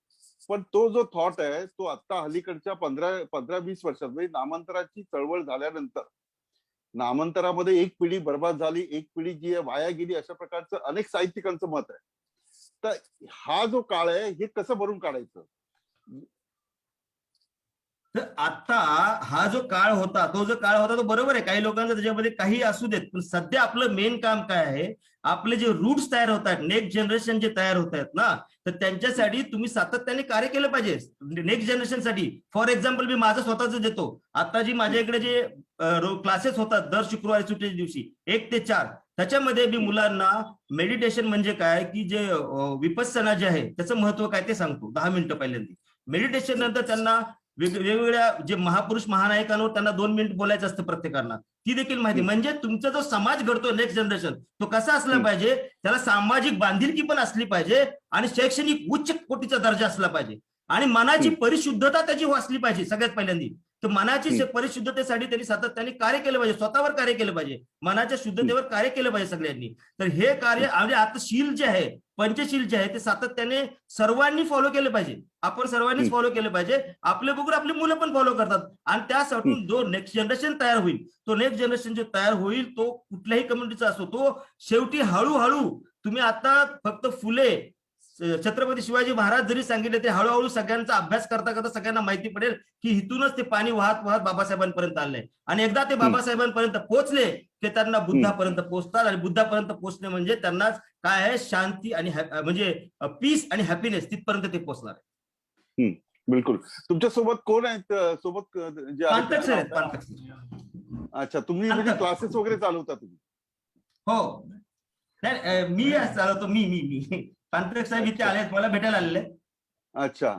पण तो जो थॉट आहे तो आता हल्लीकडच्या 15-20 वर्षात म्हणजे नामांतराची चळवळ झाल्यानंतर, नामांतरामध्ये एक पिढी बर्बाद झाली, एक पिढी जी आहे वाया गेली, अशा प्रकारचं अनेक साहित्यिकांचं मत आहे. तर हा जो काळ आहे हे कसं भरून काढायचं? तर आता हा जो काळ होता तो बरोबर आहे, काही लोकांचा त्याच्यामध्ये काही असू देत, पण सध्या आपलं मेन काम काय आहे, आपले जे रूट्स तयार होत आहेत, नेक्स्ट जनरेशन जे तयार होत आहेत ना, तर त्यांच्यासाठी तुम्ही सातत्याने कार्य केलं पाहिजे नेक्स्ट जनरेशनसाठी. फॉर एक्झाम्पल मी माझं स्वतःच देतो. आता जी माझ्या इकडे जे क्लासेस होतात दर शुक्रवारी सुट्टीच्या दिवशी 1 ते 4, त्याच्यामध्ये मी मुलांना मेडिटेशन म्हणजे काय, की जे विपස්සना जे आहे त्याचं महत्व काय ते सांगतो 10 मिनिटं पहिल्यांदा. मेडिटेशन नंतर त्यांना वेगवेगळ्या जे महापुरुष महानायकांवर त्यांना 2 मिनिट बोलायचं असतं प्रत्येकांना, ती देखील माहिती. म्हणजे तुमचा जो समाज घडतो नेक्स्ट जनरेशन, तो कसा असला पाहिजे, त्याला सामाजिक बांधिलकी पण असली पाहिजे आणि शैक्षणिक उच्च कोटीचा दर्जा असला पाहिजे आणि मनाची परिशुद्धता त्याची वाचली पाहिजे सगळ्यात पहिल्यांदा. तर मनाची परिशुद्धतेसाठी त्यांनी सातत्याने कार्य केलं पाहिजे, स्वतःवर कार्य केलं पाहिजे, मनाच्या शुद्धतेवर कार्य केलं पाहिजे सगळ्यांनी. तर हे कार्य आणि आता शील जे आहे, पंचशील जे आहे ते सातत्याने सर्वांनी फॉलो केलं पाहिजे. आपण सर्वांनीच फॉलो केलं पाहिजे. आपले बघून आपली मुलं पण फॉलो करतात आणि त्यासाठी जो नेक्स्ट जनरेशन तयार होईल, तो नेक्स्ट जनरेशन जो तयार होईल तो कुठल्याही कम्युनिटीचा असो, तो शेवटी हळूहळू तुम्ही आता फक्त फुले छत्रपती शिवाजी महाराज जरी सांगितले, ते हळूहळू सगळ्यांचा अभ्यास करता करता सगळ्यांना माहिती पडेल की इथूनच ते पाणी वाहत वाहत बाबासाहेबांपर्यंत आलंय. आणि एकदा ते बाबासाहेबांपर्यंत पोहोचले की त्यांना बुद्धापर्यंत पोहोचतात आणि बुद्धापर्यंत पोहोचणे म्हणजे त्यांना काय आहे, शांती आणि म्हणजे पीस आणि हॅपीनेस तिथपर्यंत ते पोहोचणार आहे. बिलकुल. तुमच्या सोबत कोण आहेत सोबत जे पांतक आहेत, पांतक. अच्छा, तुम्ही म्हणजे क्लासेस वगैरे चालवता तुम्ही? हो, नाही मी चालवतो. मी पांतक साहेब इथे आले, मला भेटायला आलेले. अच्छा,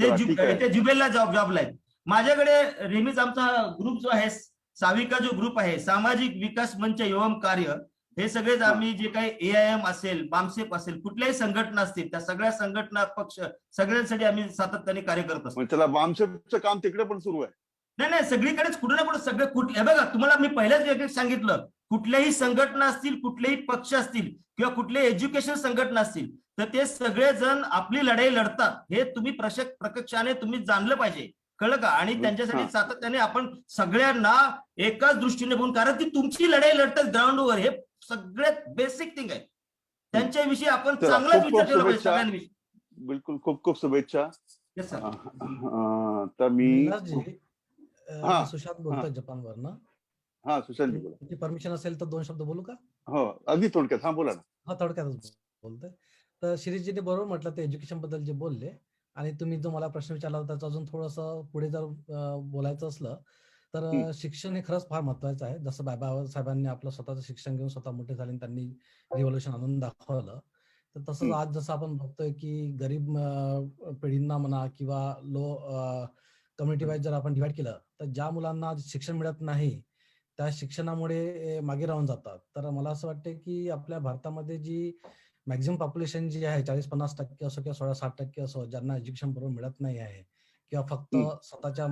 ते जुबेलला जॉबला आहेत. माझ्याकडे रेमीज आमचा ग्रुप जो आहे, साविका जो ग्रुप आहे, सामाजिक विकास मंच एवं कार्य, हे सगळेच आम्ही जे काही AIM असेल, बामसेप असेल, कुठल्याही संघटना असतील, त्या सगळ्या संघटना पक्ष सगळ्यांसाठी आम्ही सातत्याने कार्य करत असतो. त्याला बामसेपचं काम तिकडे पण सुरू आहे? नाही, सगळीकडेच कुठे ना कुठे सगळे कुठले बघा, तुम्हाला मी पहिल्याच सांगितलं, कुठल्याही संघटना असतील, कुठलेही पक्ष असतील किंवा कुठले एज्युकेशन संघटना असतील, तर ते सगळेजण आपली लढाई लढतात. हे तुम्ही प्रत्यक्षाने तुम्ही जाणलं पाहिजे, कळलं का? आणि त्यांच्यासाठी सातत्याने आपण सगळ्यांना एकाच दृष्टीने बघून, कारण ती तुमची लढाई लढतात ग्राउंडवर, हे सगळ्यात बेसिक थिंग आहे. त्यांच्याविषयी आपण चांगलाच विचार केला पाहिजे सगळ्यांविषयी. बिलकुल, खूप खूप शुभेच्छा. Yes sir. तर मी सुशांत बोलतोय जपानवरनं. सुशांत जी बोला. परमिशन असेल तर 2 शब्द बोलू का? हो, अगदी थोडक्यात. बोला ना. थोडक्यातच बोलतोय. तर शिरीषजीने बरोबर म्हटलं, ते एज्युकेशन बद्दल जे बोलले, आणि तुम्ही जो मला प्रश्न विचारला होता त्याचं अजून थोडंसं पुढे जर बोलायचं असलं तर शिक्षण हे खरंच फार महत्वाचं आहे. जसं बाबासाहेबांनी आपलं स्वतःचं शिक्षण घेऊन स्वतः मोठे झाले आणि त्यांनी रिव्होल्युशन आणून दाखवलं, तर तसंच आज जसं आपण बघतोय की गरीब पिढींना म्हणा किंवा लो कम्युनिटी वाईज जर आपण डिवाइड केलं, तर ज्या मुलांना शिक्षण मिळत नाही त्या शिक्षणामुळे मागे राहून जातात. तर मला असं वाटतं की आपल्या भारतामध्ये जी मॅक्झिमम पॉप्युलेशन जी आहे, 40-50% असो किंवा 16-60% असो, ज्यांना एज्युकेशन बरोबर मिळत नाही आहे किंवा फक्त स्वतःच्या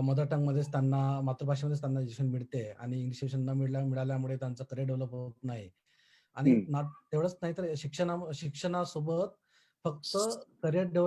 मदर टंग मध्येच त्यांना, मातृभाषेमध्येच त्यांना एज्युकेशन मिळते आणि इंग्लिश एज्युकेशन न मिळाल्यामुळे त्यांचं करिअर डेव्हलप होत नाही. आणि तेवढंच नाही तर शिक्षणासोबत फक्त करिअर